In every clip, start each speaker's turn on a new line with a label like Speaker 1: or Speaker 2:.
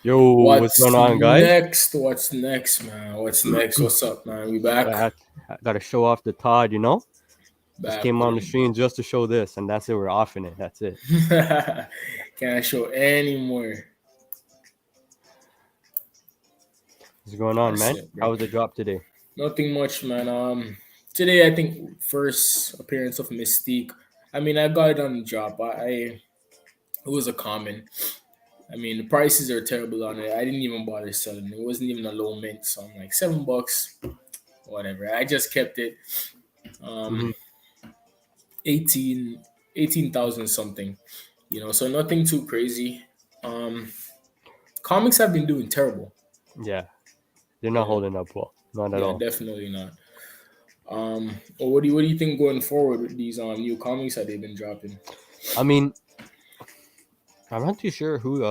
Speaker 1: Yo, what's
Speaker 2: What's
Speaker 1: going on, guys?
Speaker 2: next? What's next, man? What's next? What's up, man? We back?
Speaker 1: I gotta show off the Todd, Just
Speaker 2: Back
Speaker 1: came
Speaker 2: with
Speaker 1: on the
Speaker 2: it.
Speaker 1: stream just to show this, and that's it. We're offing it. That's it.
Speaker 2: Can't show any more.
Speaker 1: What's going on,
Speaker 2: That's
Speaker 1: man?
Speaker 2: it,
Speaker 1: How
Speaker 2: bro.
Speaker 1: was the drop today?
Speaker 2: Nothing much, man. Today I think first appearance of Mystique. I mean, I got it on the drop. It was a common. I mean, the prices are terrible on it. I didn't even bother selling it. It wasn't even a low mint, so I'm like $7, whatever. I just kept it.
Speaker 1: Hmm.
Speaker 2: Um, 18 18,000 something, so nothing too crazy. um Comics have been doing terrible.
Speaker 1: Yeah, they're not
Speaker 2: Yeah,
Speaker 1: holding up well. Not at
Speaker 2: yeah,
Speaker 1: all.
Speaker 2: definitely not. Well, what do you think going forward with these new comics that they've been dropping?
Speaker 1: I mean, I'm not too sure who.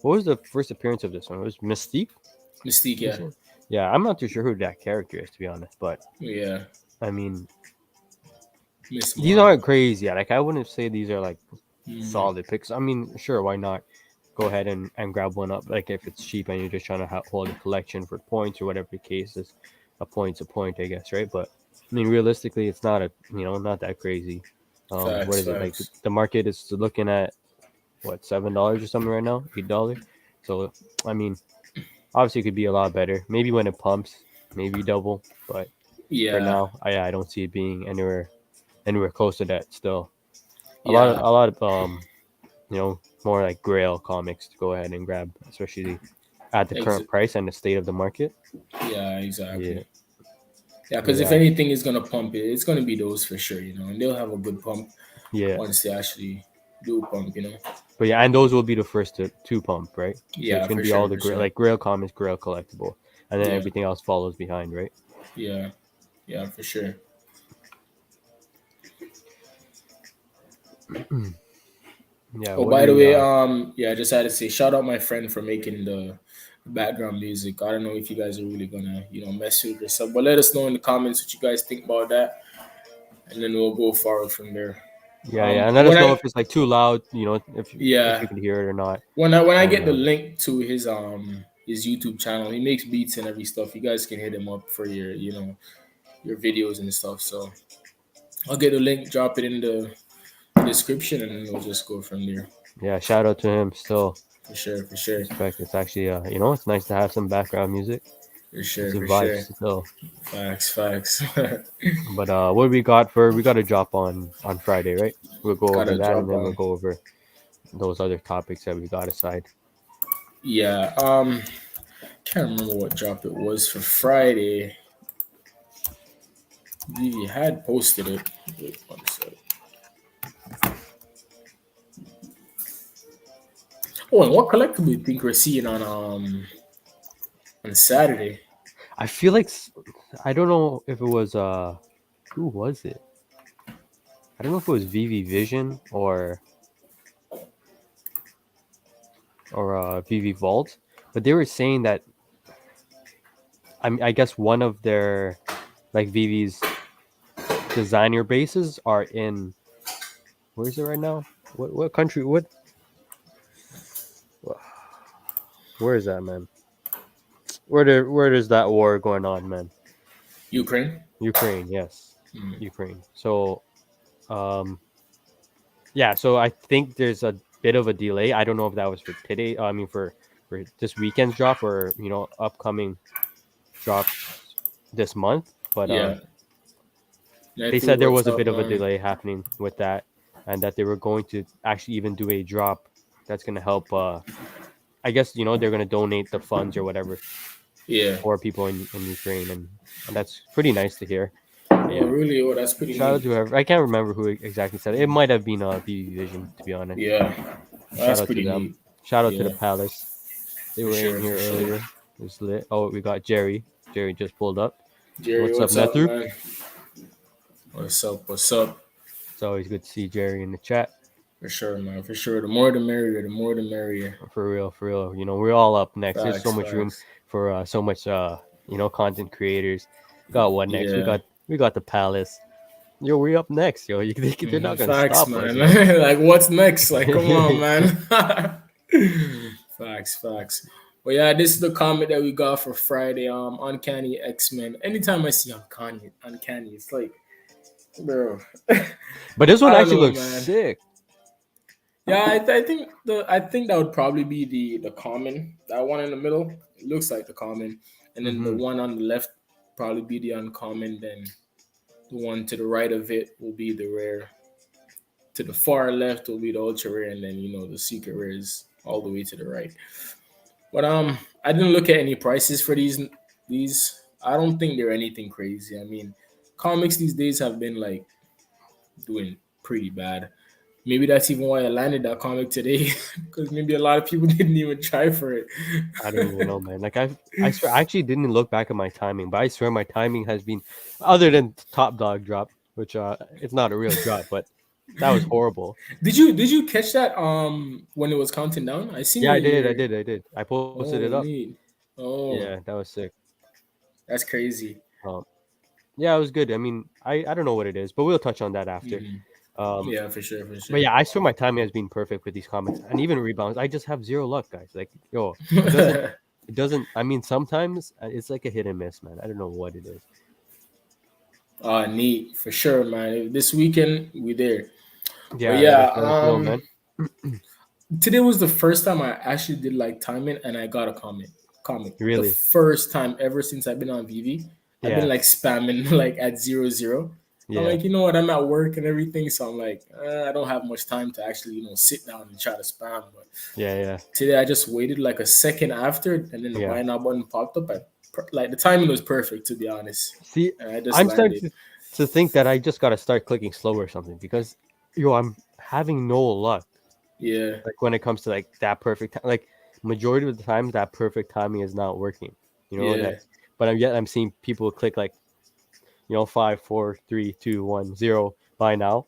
Speaker 1: What was the first appearance of this one? It was Mystique.
Speaker 2: Mystique,
Speaker 1: You
Speaker 2: yeah.
Speaker 1: said? Yeah, I'm not too sure who that character is, to be honest. But
Speaker 2: Yeah,
Speaker 1: I mean,
Speaker 2: Miss
Speaker 1: these
Speaker 2: Ma.
Speaker 1: aren't crazy. Like I wouldn't say these are like
Speaker 2: Mm,
Speaker 1: solid picks. I mean, sure, why not? Go ahead and grab one up. Like if it's cheap and you're just trying to hold a collection for points or whatever the case is, a point, I guess, right? But I mean, realistically, it's not not that crazy. What
Speaker 2: facts,
Speaker 1: is it like?
Speaker 2: facts.
Speaker 1: The market is looking at what $7 or something right now, $8. So I mean, obviously, it could be a lot better. Maybe when it pumps, maybe double. But for
Speaker 2: Yeah,
Speaker 1: now, I don't see it being anywhere close to that. Still,
Speaker 2: yeah,
Speaker 1: a lot of more like Grail comics to go ahead and grab, especially at the
Speaker 2: ex-
Speaker 1: current price and the state of the market.
Speaker 2: yeah,
Speaker 1: Yeah,
Speaker 2: exactly. Yeah,
Speaker 1: but
Speaker 2: because if
Speaker 1: yeah,
Speaker 2: anything is gonna pump it, it's gonna be those for sure, and they'll have a good pump
Speaker 1: yeah,
Speaker 2: once they actually do pump.
Speaker 1: but yeah, and those will be the first to pump, right? So it's
Speaker 2: Yeah,
Speaker 1: gonna
Speaker 2: for
Speaker 1: be all
Speaker 2: sure,
Speaker 1: the
Speaker 2: for sure.
Speaker 1: like Grail comics, Grail collectible, and then
Speaker 2: Yeah,
Speaker 1: everything else follows behind, right?
Speaker 2: yeah, yeah, for sure.
Speaker 1: Yeah.
Speaker 2: Oh,
Speaker 1: What do
Speaker 2: by the
Speaker 1: we?
Speaker 2: way, yeah, I just had to say shout out my friend for making the background music. I don't know if you guys are really gonna, mess with this stuff, but let us know in the comments what you guys think about that, and then we'll go forward from there.
Speaker 1: Yeah, yeah, and let
Speaker 2: And when
Speaker 1: us know
Speaker 2: I,
Speaker 1: if it's like too loud, if you
Speaker 2: yeah,
Speaker 1: can hear it or not,
Speaker 2: when I
Speaker 1: and
Speaker 2: get the link to his YouTube channel, he makes beats and every stuff. You guys can hit him up for your videos and stuff. So I'll get the link, drop it in the description, and then we'll just go from there.
Speaker 1: yeah, shout out to him. Still,
Speaker 2: For sure, for sure,
Speaker 1: respect. It's actually it's nice to have some background music.
Speaker 2: for sure,
Speaker 1: It's a
Speaker 2: for
Speaker 1: vibe
Speaker 2: sure.
Speaker 1: still.
Speaker 2: Facts, facts.
Speaker 1: But what we got to drop on Friday, right? We'll go over
Speaker 2: Gotta
Speaker 1: that, and
Speaker 2: drop
Speaker 1: then we'll
Speaker 2: on.
Speaker 1: go over those other topics that we got aside.
Speaker 2: Yeah. Can't remember what drop it was for Friday. We had posted it. Wait, one sec. Oh, and what collectible do you think we're seeing on Saturday?
Speaker 1: I feel like I don't know if it was who was it? I don't know if it was VV Vision or VV Vault, but they were saying that I guess one of their like VV's designer bases are in where is it right now? What country? Where is that, man? Where does that war going on, man?
Speaker 2: Ukraine.
Speaker 1: Ukraine, yes,
Speaker 2: Mm.
Speaker 1: Ukraine. So um yeah, so I think there's a bit of a delay. I don't know if that was for today. I mean for this weekend's drop or upcoming drops this month, but
Speaker 2: Yeah.
Speaker 1: they
Speaker 2: Nephew,
Speaker 1: said there
Speaker 2: what's
Speaker 1: was a
Speaker 2: up,
Speaker 1: bit of a
Speaker 2: man?
Speaker 1: delay happening with that, and that they were going to actually even do a drop that's going to help. I guess they're going to donate the funds or whatever
Speaker 2: Yeah.
Speaker 1: for people in Ukraine, and that's pretty nice to hear.
Speaker 2: Oh,
Speaker 1: Yeah,
Speaker 2: really? Oh, that's pretty
Speaker 1: shout out
Speaker 2: neat.
Speaker 1: to whoever. I can't remember who exactly said it. It might have been VV Vision, to be honest.
Speaker 2: Yeah.
Speaker 1: Shout
Speaker 2: That's
Speaker 1: out to
Speaker 2: pretty
Speaker 1: them.
Speaker 2: neat.
Speaker 1: Shout out to the
Speaker 2: Yeah.
Speaker 1: Palace. They
Speaker 2: For
Speaker 1: were in
Speaker 2: sure,
Speaker 1: here
Speaker 2: for sure.
Speaker 1: earlier. It was lit. Oh, we got Jerry. Jerry just pulled up.
Speaker 2: Jerry,
Speaker 1: What's up,
Speaker 2: what's up,
Speaker 1: Nethu?
Speaker 2: man? What's up? What's up?
Speaker 1: It's always good to see Jerry in the chat.
Speaker 2: For sure, man. For sure. The more the merrier. The more the merrier.
Speaker 1: For real, for real. We're all up next. There's so
Speaker 2: Facts,
Speaker 1: much room
Speaker 2: facts.
Speaker 1: for so much content creators. Got what next?
Speaker 2: Yeah.
Speaker 1: We got the Palace. Yo, we up next, yo. They're not gonna
Speaker 2: Facts,
Speaker 1: stop
Speaker 2: man.
Speaker 1: us, yo.
Speaker 2: Like, what's next? Like, come on, man. Facts, facts. Well, yeah, this is the comment that we got for Friday. Uncanny X Men. Anytime I see uncanny, it's like, bro,
Speaker 1: But this one
Speaker 2: I don't
Speaker 1: actually
Speaker 2: know,
Speaker 1: looks
Speaker 2: man.
Speaker 1: sick.
Speaker 2: Yeah, I think that would probably be the common. That one in the middle, it looks like the common, and then the
Speaker 1: Mm-hmm.
Speaker 2: one on the left probably be the uncommon. Then the one to the right of it will be the rare. To the far left will be the ultra rare, and then the secret rare is all the way to the right. But I didn't look at any prices for these. I don't think they're anything crazy. I mean, comics these days have been like doing pretty bad. Maybe that's even why I landed that comic today, because maybe a lot of people didn't even try for it.
Speaker 1: I don't even know, man. Like I swear, I actually didn't look back at my timing, but I swear my timing has been, other than Top Dog drop, which it's not a real drop, but that was horrible.
Speaker 2: Did you catch that when it was counting down? I seen
Speaker 1: Yeah,
Speaker 2: your
Speaker 1: I did, I
Speaker 2: your
Speaker 1: did, I did. I posted it
Speaker 2: oh
Speaker 1: up.
Speaker 2: neat.
Speaker 1: Yeah,
Speaker 2: Oh,
Speaker 1: that was sick.
Speaker 2: that's crazy.
Speaker 1: Um, yeah, it was good. I mean, I don't know what it is, but we'll touch on that after.
Speaker 2: Hmm.
Speaker 1: Um,
Speaker 2: Yeah, for sure, for
Speaker 1: but
Speaker 2: sure.
Speaker 1: yeah, I swear my timing has been perfect with these comics, and even rebounds. I just have zero luck, guys. Like, yo, it doesn't, it doesn't. I mean, sometimes it's like a hit and miss, man. I don't know what it is.
Speaker 2: Neat for sure, man. This weekend we there. But
Speaker 1: Yeah,
Speaker 2: yeah,
Speaker 1: let's let us know, man.
Speaker 2: today was the first time I actually did like timing and I got a comic. The
Speaker 1: Really?
Speaker 2: first time ever since I've been on VeVe. I've been
Speaker 1: Yeah,
Speaker 2: like spamming like at 0 0. I'm
Speaker 1: yeah,
Speaker 2: like, you know what, I'm at work and everything, so I'm like, I don't have much time to actually, sit down and try to spam. But
Speaker 1: yeah, yeah,
Speaker 2: today I just waited like a second after, and then the
Speaker 1: yeah.
Speaker 2: buy now button popped up. Like the timing was perfect, to be honest,
Speaker 1: See,
Speaker 2: and I just
Speaker 1: I'm starting
Speaker 2: landed.
Speaker 1: to think that I just gotta start clicking slow or something because, yo, I'm having no luck.
Speaker 2: Yeah,
Speaker 1: Like when it comes to like that perfect time, like majority of the times that perfect timing is not working. You know that,
Speaker 2: yeah.
Speaker 1: but I'm seeing people click like, 5, 4, 3, 2, 1, 0 buy now,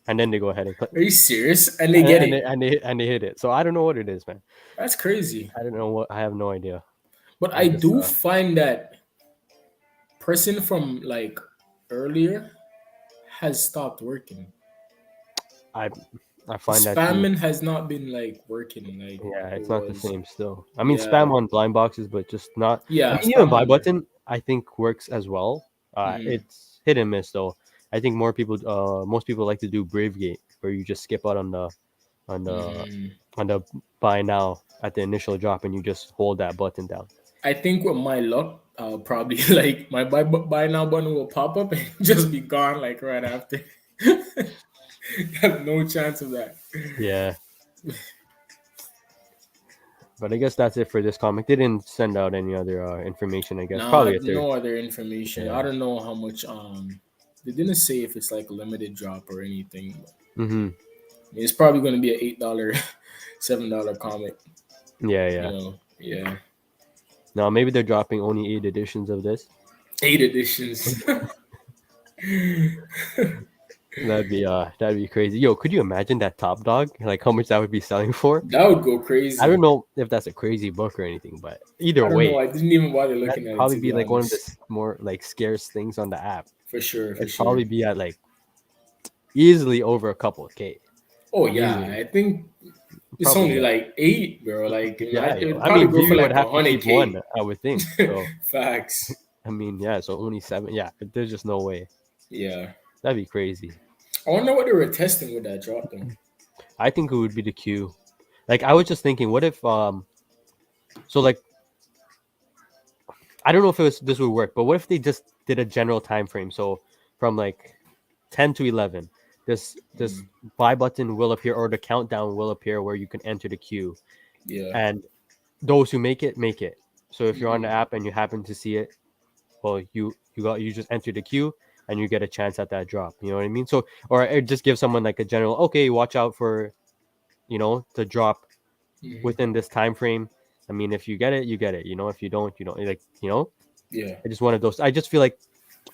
Speaker 1: and then they go ahead and click,
Speaker 2: Are you serious? And they get it.
Speaker 1: and they hit it. So I don't know what it is, man.
Speaker 2: That's crazy.
Speaker 1: I don't know what. I have no idea.
Speaker 2: But
Speaker 1: I
Speaker 2: I
Speaker 1: just
Speaker 2: do find that person from like earlier has stopped working.
Speaker 1: I I
Speaker 2: The
Speaker 1: find that too.
Speaker 2: spamming has not been like working like
Speaker 1: Yeah,
Speaker 2: it
Speaker 1: it's not the
Speaker 2: was.
Speaker 1: same still. I mean,
Speaker 2: Yeah,
Speaker 1: spam on blind boxes, but just not. I
Speaker 2: yeah,
Speaker 1: mean, even
Speaker 2: spam
Speaker 1: buy
Speaker 2: on there.
Speaker 1: button, I think works as well.
Speaker 2: Hmm.
Speaker 1: It's hit and miss though. I think most people like to do Brave Gate, where you just skip out on the
Speaker 2: Hmm.
Speaker 1: on the buy now at the initial drop, and you just hold that button down.
Speaker 2: I think with my luck, I'll probably like my buy now button will pop up and just be gone like right after. Have no chance of that.
Speaker 1: Yeah, but I guess that's it for this comic. They didn't send out any other information. I guess
Speaker 2: Nah,
Speaker 1: probably a third.
Speaker 2: no other information. I
Speaker 1: Yeah.
Speaker 2: don't know how much. They didn't say if it's like a limited drop or anything.
Speaker 1: Mm-hmm.
Speaker 2: It's probably going to be an $8, $7 comic.
Speaker 1: Yeah, yeah.
Speaker 2: Yeah,
Speaker 1: Now maybe they're dropping only 8 editions of this.
Speaker 2: 8 editions.
Speaker 1: That'd be crazy. Yo, could you imagine that Top Dog? Like how much that would be selling for?
Speaker 2: That would go
Speaker 1: I don't
Speaker 2: crazy.
Speaker 1: know if that's a crazy book or anything, but either
Speaker 2: I don't know.
Speaker 1: way,
Speaker 2: I didn't even bother
Speaker 1: that'd
Speaker 2: looking at it,
Speaker 1: probably
Speaker 2: to
Speaker 1: be
Speaker 2: be
Speaker 1: like one of the
Speaker 2: honest.
Speaker 1: more like scarce things on the app.
Speaker 2: For sure, for
Speaker 1: It'd
Speaker 2: sure.
Speaker 1: probably be at like easily over a couple of K.
Speaker 2: Oh yeah,
Speaker 1: Easily.
Speaker 2: I think it's
Speaker 1: Probably,
Speaker 2: only
Speaker 1: yeah.
Speaker 2: like eight, bro. Like
Speaker 1: Yeah,
Speaker 2: it
Speaker 1: yo.
Speaker 2: would
Speaker 1: I
Speaker 2: probably
Speaker 1: mean,
Speaker 2: go for
Speaker 1: Vivi would
Speaker 2: like a
Speaker 1: have to
Speaker 2: hundred
Speaker 1: keep one,
Speaker 2: k.
Speaker 1: I would think. So,
Speaker 2: Facts.
Speaker 1: I mean, yeah, so only seven. Yeah, there's just no way.
Speaker 2: Yeah.
Speaker 1: That'd be crazy.
Speaker 2: I wonder what they were testing with that drop though.
Speaker 1: I think it would be the queue. Like, I was just thinking, what if, so like, I don't know if this would work, but what if they just did a general time frame? So from like 10 to 11, this
Speaker 2: Mm,
Speaker 1: buy button will appear or the countdown will appear where you can enter the queue,
Speaker 2: yeah.
Speaker 1: and those who make it make it. So if you're on the
Speaker 2: Hmm.
Speaker 1: app and you happen to see it, well, you just enter the queue and you get a chance at that drop. You know what I mean? So or it just gives someone like a general, okay, watch out for the drop
Speaker 2: Hmm.
Speaker 1: within this time frame. I mean, if you get it, you get it. If you don't, you don't. Like,
Speaker 2: Yeah.
Speaker 1: I just wanted those. I just feel like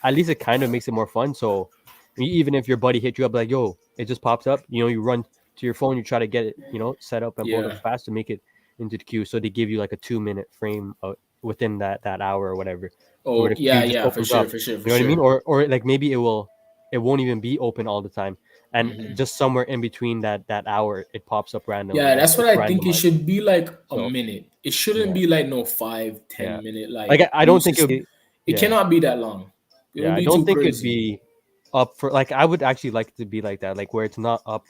Speaker 1: at least it kind of makes it more fun. So even if your buddy hit you up like, yo, it just pops up, you run to your phone, you try to get it, set up and pulled up
Speaker 2: Yeah.
Speaker 1: fast to make it into the queue. So they give you like a 2-minute frame within that hour or whatever, where
Speaker 2: Oh
Speaker 1: the queue
Speaker 2: yeah,
Speaker 1: just
Speaker 2: yeah, for
Speaker 1: opens
Speaker 2: sure,
Speaker 1: up.
Speaker 2: for sure, for
Speaker 1: You know what I mean?
Speaker 2: sure.
Speaker 1: Or like maybe it won't even be open all the time, and
Speaker 2: Hmm.
Speaker 1: just somewhere in between that hour, it pops up randomly.
Speaker 2: Yeah,
Speaker 1: Like
Speaker 2: that's what
Speaker 1: it's
Speaker 2: I think. It
Speaker 1: randomized.
Speaker 2: should be like a
Speaker 1: So
Speaker 2: minute. It shouldn't
Speaker 1: yeah,
Speaker 2: be like no five,
Speaker 1: yeah.
Speaker 2: 10 minute
Speaker 1: Like
Speaker 2: like
Speaker 1: I don't think it
Speaker 2: boosts.
Speaker 1: would be.
Speaker 2: It
Speaker 1: Yeah,
Speaker 2: cannot be that long. It'll
Speaker 1: yeah. I
Speaker 2: be
Speaker 1: don't
Speaker 2: too
Speaker 1: think it'd
Speaker 2: crazy.
Speaker 1: be up for like I would actually like it to be like that, like where it's not up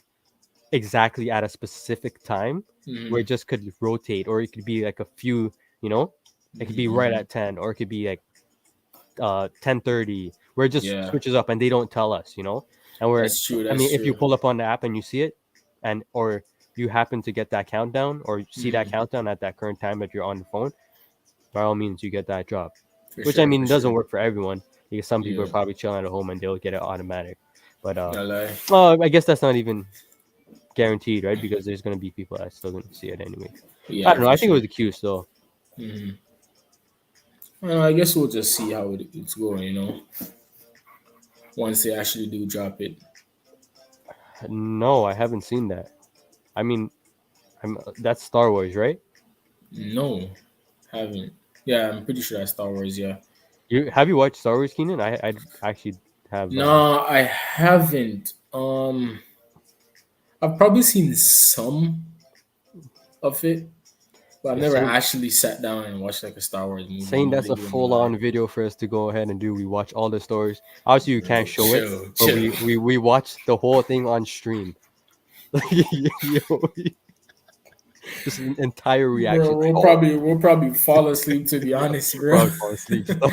Speaker 1: exactly at a specific time, where it
Speaker 2: Hmm.
Speaker 1: just could rotate, or it could be like a few, you know, it could be right
Speaker 2: Hmm.
Speaker 1: at 10, or it could be like 10:30, where it just
Speaker 2: Yeah,
Speaker 1: switches up and they don't tell us, you know, and where
Speaker 2: that's true.
Speaker 1: I
Speaker 2: That's
Speaker 1: mean, if you
Speaker 2: true.
Speaker 1: pull up on the app and you see it, and or you happen to get that countdown or you see that
Speaker 2: Hmm.
Speaker 1: countdown at that current time that you're on the phone, by all means you get that drop.
Speaker 2: For
Speaker 1: Which I
Speaker 2: sure. For
Speaker 1: mean doesn't
Speaker 2: sure.
Speaker 1: work for everyone because some people are
Speaker 2: Yeah.
Speaker 1: probably chilling at home and they'll get it automatic. But
Speaker 2: No lie.
Speaker 1: I guess that's not even guaranteed, right? Because there's gonna be people that still gonna see it anyways. I
Speaker 2: Yeah,
Speaker 1: don't know.
Speaker 2: for
Speaker 1: I think it was
Speaker 2: sure.
Speaker 1: the queue still.
Speaker 2: Hmm. I guess we'll just see how it's going. Once they actually do drop it.
Speaker 1: No, I haven't seen that. I mean, that's Star Wars, right?
Speaker 2: No, haven't. Yeah, I'm pretty sure that's Star Wars. Yeah.
Speaker 1: You watched Star Wars, Keenan? I actually have.
Speaker 2: No, I haven't. I've probably seen some of it, but I've
Speaker 1: Yeah,
Speaker 2: never
Speaker 1: saying
Speaker 2: actually sat down and watched like a Star Wars movie. I'm
Speaker 1: saying
Speaker 2: not
Speaker 1: that's a
Speaker 2: even gonna
Speaker 1: full
Speaker 2: lie.
Speaker 1: on video for us to go ahead and do. We watch all the stories. Obviously, you can't
Speaker 2: Bro,
Speaker 1: show it,
Speaker 2: chill,
Speaker 1: but
Speaker 2: chill.
Speaker 1: we watch the whole thing on stream. Like just an entire
Speaker 2: Bro,
Speaker 1: reaction. Like,
Speaker 2: we'll
Speaker 1: oh,
Speaker 2: probably we'll probably fall asleep to be honest,
Speaker 1: we'll
Speaker 2: bro.
Speaker 1: probably fall asleep. So.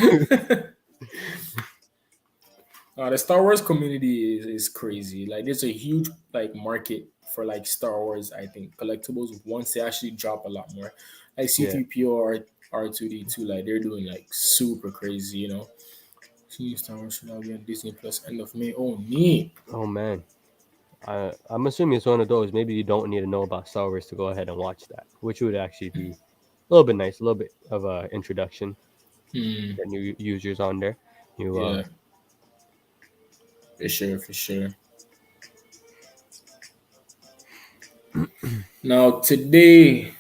Speaker 2: The Star Wars community is crazy. Like, there's a huge like market for like Star Wars. I think collectibles once they actually drop a lot more, like
Speaker 1: Yeah.
Speaker 2: C-3PO or R2D2. Like they're doing like super crazy. See Star Wars should now be on Disney Plus end of May. Oh, neat.
Speaker 1: Oh man. I'm assuming it's one of those. Maybe you don't need to know about Star Wars to go ahead and watch that, which would actually be a little bit nice, a little bit of a introduction to
Speaker 2: Hmm.
Speaker 1: get new users on there. You
Speaker 2: Yeah, for sure, for sure. Now today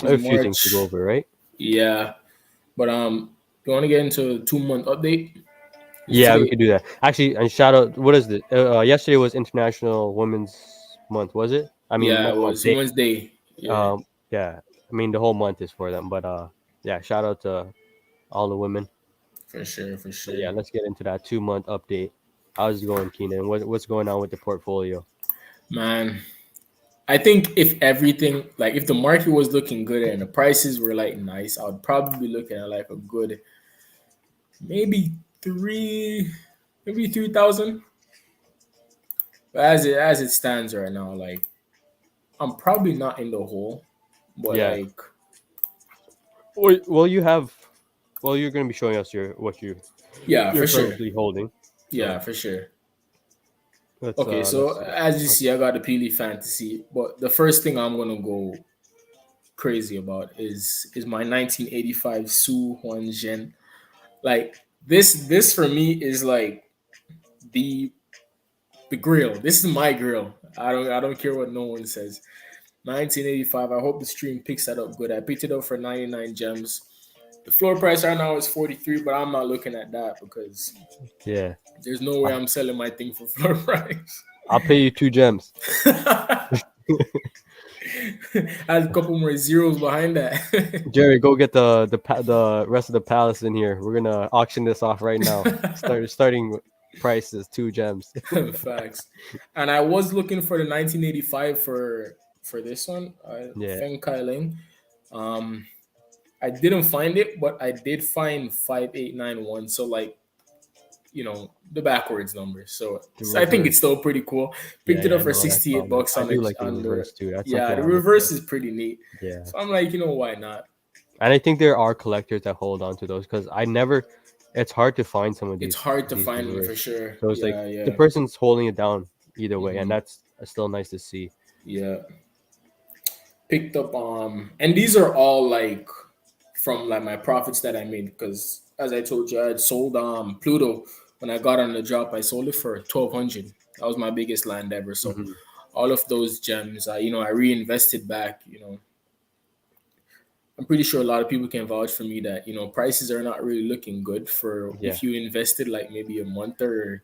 Speaker 2: is
Speaker 1: a few things to go
Speaker 2: March.
Speaker 1: over, right?
Speaker 2: Yeah, but you want to get into a 2 month update? Is
Speaker 1: Yeah, we
Speaker 2: today?
Speaker 1: could do that. Actually, and shout out. What is it? Yesterday was International Women's Month, was it? I mean,
Speaker 2: Yeah,
Speaker 1: not
Speaker 2: it
Speaker 1: month,
Speaker 2: was
Speaker 1: day.
Speaker 2: Wednesday. Yeah,
Speaker 1: Yeah. I mean, the whole month is for them, but yeah. Shout out to all the women.
Speaker 2: for sure, for
Speaker 1: But yeah,
Speaker 2: sure.
Speaker 1: let's get into that 2 month update. How's it going, Keenan? What's going on with the portfolio?
Speaker 2: Man, I think if everything, like if the market was looking good and the prices were like nice, I would probably be looking at like a good maybe three, maybe 3,000. But as it stands right now, like I'm probably not in the hole, but
Speaker 1: Yeah.
Speaker 2: like
Speaker 1: Well, you have. Well, you're going to be showing us your what
Speaker 2: yeah,
Speaker 1: you're
Speaker 2: for sure.
Speaker 1: currently holding. So
Speaker 2: Yeah, for sure. Okay,
Speaker 1: let's
Speaker 2: so
Speaker 1: see.
Speaker 2: as you
Speaker 1: Okay.
Speaker 2: see, I got the Peely Fantasy, but the first thing I'm gonna go crazy about is my 1985 Su Huan Zhen. Like this for me is like the the grill. This is my grill. I don't care what no one says. 1985. I hope the stream picks that up good. I picked it up for 99 gems. The floor price right now is 43, but I'm not looking at that because
Speaker 1: Yeah.
Speaker 2: there's no way
Speaker 1: I'll,
Speaker 2: I'm selling my thing for floor price.
Speaker 1: I'll pay you 2 gems.
Speaker 2: Add a couple more zeros behind that.
Speaker 1: Jerry, go get the rest of the palace in here. We're gonna auction this off right now. Starting price is 2 gems.
Speaker 2: Facts. And I was looking for the 1985 for this one,
Speaker 1: Yeah.
Speaker 2: Feng Kai Ling. Um, I didn't find it, but I did find 5891. So like the backwards number. So,
Speaker 1: The
Speaker 2: I think it's
Speaker 1: reverse.
Speaker 2: still pretty cool.
Speaker 1: Yeah,
Speaker 2: Picked it
Speaker 1: yeah,
Speaker 2: up for
Speaker 1: no, that's
Speaker 2: 68
Speaker 1: solid.
Speaker 2: bucks
Speaker 1: I
Speaker 2: on
Speaker 1: do
Speaker 2: the
Speaker 1: like the reverse too. That's
Speaker 2: yeah,
Speaker 1: something
Speaker 2: the
Speaker 1: I look for.
Speaker 2: reverse is pretty neat.
Speaker 1: Yeah.
Speaker 2: So I'm like, why not?
Speaker 1: And I think there are collectors that hold on to those because I never. It's hard to find some of
Speaker 2: It's
Speaker 1: these
Speaker 2: hard to
Speaker 1: these
Speaker 2: find them for
Speaker 1: reverse.
Speaker 2: sure.
Speaker 1: So it's like
Speaker 2: Yeah,
Speaker 1: the
Speaker 2: yeah.
Speaker 1: person's holding it down either way, and
Speaker 2: Hmm.
Speaker 1: that's still nice to see.
Speaker 2: Yeah. Picked up and these are all like from like my profits that I made because as I told you, I had sold Pluto when I got on the drop. I sold it for 1,200. That was my biggest land ever. So
Speaker 1: Hmm.
Speaker 2: all of those gems, I reinvested back. I'm pretty sure a lot of people can vouch for me that prices are not really looking good for
Speaker 1: Yeah,
Speaker 2: if you invested like maybe a month or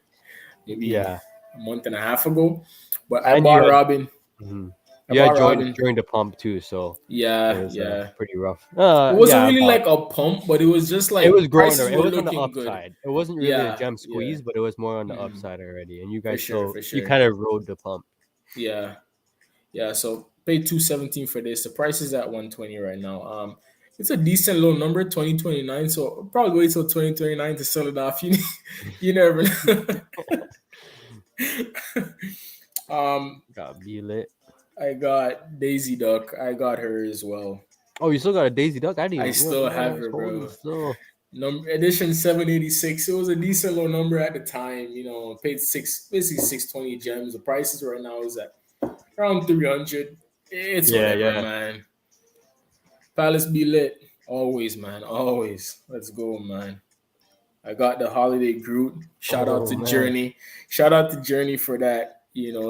Speaker 2: maybe
Speaker 1: yeah.
Speaker 2: a month and a half ago. But I
Speaker 1: And you
Speaker 2: bought
Speaker 1: had
Speaker 2: Robin.
Speaker 1: mhm.
Speaker 2: I
Speaker 1: You had
Speaker 2: bought
Speaker 1: joined
Speaker 2: Robin.
Speaker 1: during the pump too, so it
Speaker 2: Yeah,
Speaker 1: was
Speaker 2: yeah.
Speaker 1: pretty rough.
Speaker 2: It wasn't
Speaker 1: Yeah,
Speaker 2: really
Speaker 1: about
Speaker 2: like a pump, but it was just
Speaker 1: it was
Speaker 2: like
Speaker 1: growing.
Speaker 2: prices
Speaker 1: It
Speaker 2: were
Speaker 1: was on the
Speaker 2: looking good.
Speaker 1: upside. It wasn't really a
Speaker 2: Yeah,
Speaker 1: gem
Speaker 2: yeah.
Speaker 1: squeeze, but it was more on the
Speaker 2: Hmm.
Speaker 1: upside already. And you
Speaker 2: For
Speaker 1: guys
Speaker 2: sure,
Speaker 1: still
Speaker 2: for
Speaker 1: you
Speaker 2: sure.
Speaker 1: kind of rode the pump.
Speaker 2: Yeah, yeah. So paid 217 for this. The price is at 120 right now. It's a decent low number, 2029. So I'll probably wait till 2029 to sell it off. You never know. um,
Speaker 1: Got be lit.
Speaker 2: I got Daisy Duck. I got her as well.
Speaker 1: Oh, you still got a Daisy Duck? I
Speaker 2: I
Speaker 1: didn't.
Speaker 2: still
Speaker 1: Man,
Speaker 2: have
Speaker 1: that's
Speaker 2: her,
Speaker 1: holding
Speaker 2: bro.
Speaker 1: still.
Speaker 2: Number edition 786. It was a decent low number at the time. Paid basically 620 gems. The prices right now is at around 300. It's
Speaker 1: Yeah,
Speaker 2: whatever,
Speaker 1: yeah.
Speaker 2: man. Palace be lit. Always, man. Always. Let's go, man. I got the holiday Groot. Shout out
Speaker 1: Oh
Speaker 2: to
Speaker 1: man,
Speaker 2: Journey. Shout out to Journey for that.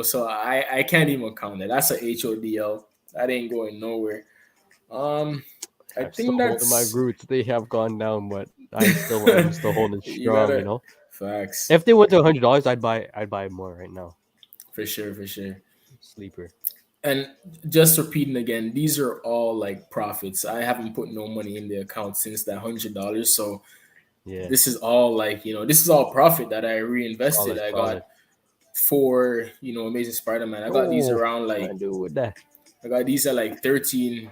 Speaker 2: So I can't even count that. That's a HODL. That ain't going nowhere. Um, I
Speaker 1: I'm still
Speaker 2: think
Speaker 1: holding my
Speaker 2: that's
Speaker 1: roots. They have gone down, but I'm still holding
Speaker 2: you
Speaker 1: strong.
Speaker 2: gotta facts
Speaker 1: If they went to $100, I'd buy more right now.
Speaker 2: for sure, for sure.
Speaker 1: Sleeper.
Speaker 2: And just repeating again, these are all like profits. I haven't put no money in the account since that $100. So
Speaker 1: Yeah,
Speaker 2: this is all like, this is all profit that I reinvested.
Speaker 1: solid,
Speaker 2: I got
Speaker 1: solid.
Speaker 2: four, Amazing Spider-Man. I got these
Speaker 1: Oh,
Speaker 2: around
Speaker 1: I
Speaker 2: like
Speaker 1: do with that.
Speaker 2: I got these at like 13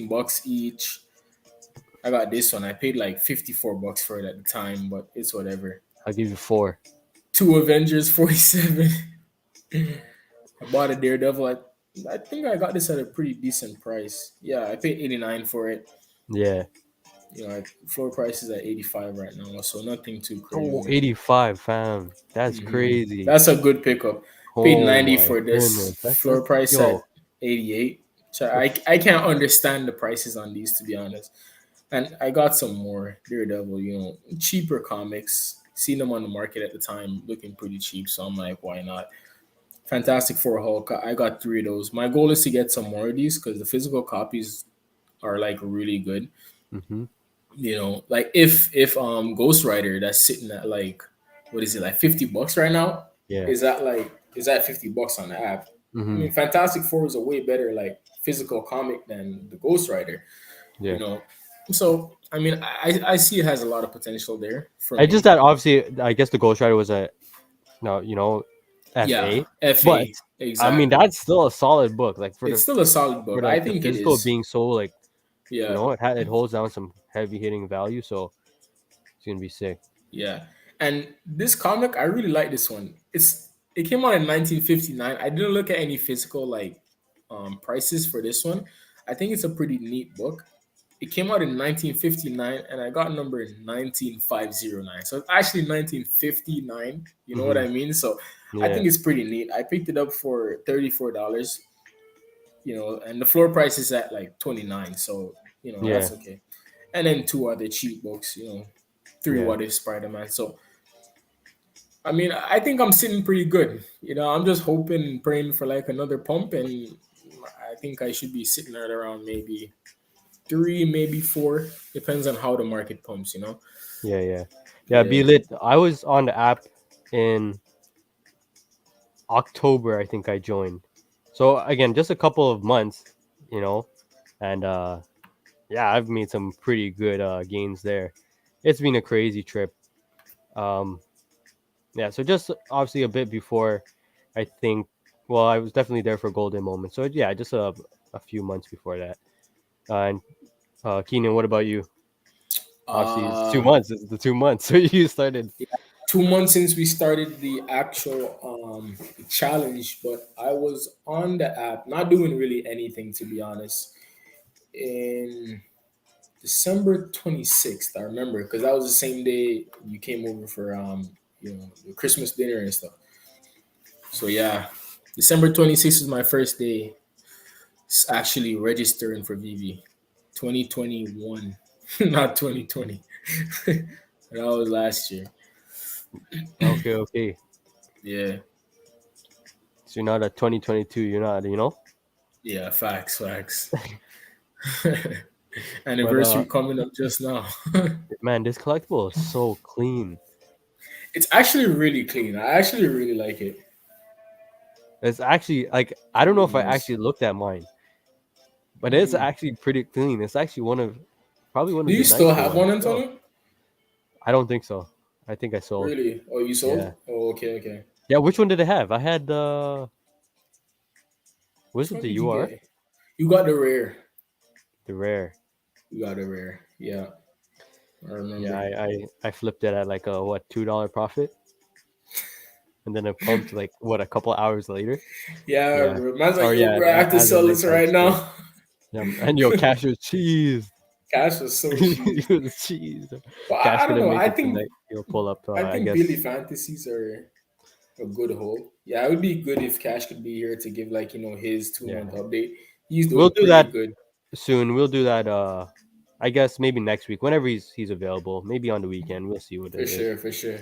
Speaker 2: bucks each. I got this one. I paid like 54 bucks for it at the time, but it's whatever.
Speaker 1: I'll give you four.
Speaker 2: Two Avengers 47. I bought a Daredevil. I think I got this at a pretty decent price. Yeah, I paid 89 for it.
Speaker 1: Yeah.
Speaker 2: Floor price is at 85 right now, so nothing too
Speaker 1: Oh,
Speaker 2: crazy.
Speaker 1: 85, fam. That's crazy.
Speaker 2: That's a good pickup. Paid
Speaker 1: Oh
Speaker 2: 90
Speaker 1: my
Speaker 2: for this.
Speaker 1: goodness.
Speaker 2: Floor price
Speaker 1: Yo.
Speaker 2: at 88. So
Speaker 1: The
Speaker 2: I can't understand the prices on these, to be honest. And I got some more Daredevil, cheaper comics. Seen them on the market at the time, looking pretty cheap. So I'm like, why not? Fantastic Four Hulk. I got three of those. My goal is to get some more of these because the physical copies are like really good.
Speaker 1: mm-hmm.
Speaker 2: Like if Ghost Rider that's sitting at like what is it, like 50 bucks right now?
Speaker 1: Yeah.
Speaker 2: Is that 50 bucks on the app? I
Speaker 1: Mm-hmm.
Speaker 2: mean, Fantastic Four is a way better like physical comic than the Ghost Rider. you
Speaker 1: Yeah.
Speaker 2: know. So I mean, I see it has a lot of potential there for
Speaker 1: I just
Speaker 2: me.
Speaker 1: that obviously I guess the Ghost Rider was a no,
Speaker 2: Yeah,
Speaker 1: FA. But
Speaker 2: FA
Speaker 1: I mean
Speaker 2: exactly.
Speaker 1: that's still a solid book. Like
Speaker 2: It's still a solid
Speaker 1: for
Speaker 2: book. I
Speaker 1: like the
Speaker 2: think it
Speaker 1: physical
Speaker 2: is.
Speaker 1: being so like
Speaker 2: Yeah,
Speaker 1: it holds down some heavy hitting value, so it's gonna be sick.
Speaker 2: yeah. And this comic, I really like this one. It came out in 1959. I didn't look at any physical like prices for this one. I think it's a pretty neat book. It came out in 1959 and I got number 19509. So it's actually 1959. You know what
Speaker 1: Mm-hmm.
Speaker 2: I mean? So I
Speaker 1: Yeah.
Speaker 2: think it's pretty neat. I picked it up for $34, and the floor price is at like 29. So,
Speaker 1: Yeah.
Speaker 2: that's okay. And then two other cheap books, three
Speaker 1: Yeah.
Speaker 2: What If Spider Man. So, I mean, I think I'm sitting pretty good. I'm just hoping and praying for like another pump. And I think I should be sitting at around maybe three, maybe four. Depends on how the market pumps.
Speaker 1: Yeah. Yeah. Yeah. Be
Speaker 2: Yeah.
Speaker 1: lit. I was on the app in October, I think I joined. So again, just a couple of months, you know, and yeah, I've made some pretty good gains there. It's been a crazy trip. Um, yeah, so just obviously a bit before, I think. Well, I was definitely there for Golden Moment. So yeah, just a few months before that. And Keenan, what about you? Obviously, it's two
Speaker 2: Uh,
Speaker 1: months. It's the 2 months. So you started.
Speaker 2: yeah, 2 months since we started the actual challenge, but I was on the app, not doing really anything to be honest. In December 26th, I remember because that was the same day you came over for the Christmas dinner and stuff. So yeah, December 26th is my first day actually registering for VeVe. 2021, not 2020. That was last year.
Speaker 1: Okay, okay.
Speaker 2: Yeah,
Speaker 1: So you're not a 2022. You're not,
Speaker 2: yeah, facts, facts.
Speaker 1: But
Speaker 2: Anniversary coming up just now.
Speaker 1: man, this collectible is so clean.
Speaker 2: It's actually really clean. I actually really like it.
Speaker 1: It's actually like I don't know
Speaker 2: Really
Speaker 1: if I
Speaker 2: nice.
Speaker 1: actually looked at mine, but it's
Speaker 2: Mm.
Speaker 1: actually pretty clean. It's actually one of probably one
Speaker 2: Do
Speaker 1: of the
Speaker 2: you still
Speaker 1: nicer
Speaker 2: have
Speaker 1: ones.
Speaker 2: one,
Speaker 1: Oh,
Speaker 2: Antonio?
Speaker 1: I don't think so. I think I sold.
Speaker 2: Really? Oh, you
Speaker 1: Yeah.
Speaker 2: sold? Oh, okay, okay.
Speaker 1: Yeah, which one did I have? I had the was
Speaker 2: Which
Speaker 1: it
Speaker 2: one
Speaker 1: the
Speaker 2: did you
Speaker 1: UR?
Speaker 2: get? You got the rare.
Speaker 1: The rare.
Speaker 2: You got the rare. Yeah, I
Speaker 1: Yeah,
Speaker 2: remember.
Speaker 1: I flipped it at like a what $2 profit, and then it pumped like what a couple hours later.
Speaker 2: Yeah,
Speaker 1: Yeah,
Speaker 2: bro. Man's like,
Speaker 1: or
Speaker 2: yo,
Speaker 1: yeah,
Speaker 2: bro, I have to
Speaker 1: as of
Speaker 2: sell this
Speaker 1: midnight
Speaker 2: right
Speaker 1: still.
Speaker 2: now.
Speaker 1: Yeah, and yo, Cash was cheese.
Speaker 2: Cash was so cheap.
Speaker 1: It was cheese.
Speaker 2: But
Speaker 1: Cash
Speaker 2: I don't
Speaker 1: couldn't
Speaker 2: know.
Speaker 1: make it tonight. He'll pull up.
Speaker 2: I
Speaker 1: I
Speaker 2: think Billy
Speaker 1: guess
Speaker 2: fantasies are a good whole. Yeah, it would be good if Cash could be here to give like his 2 month
Speaker 1: yeah.
Speaker 2: update. He's
Speaker 1: We'll
Speaker 2: doing
Speaker 1: do
Speaker 2: pretty
Speaker 1: that
Speaker 2: good.
Speaker 1: soon. We'll do that. I guess maybe next week, whenever he's available. Maybe on the weekend. We'll see what
Speaker 2: For
Speaker 1: it is.
Speaker 2: sure, for sure.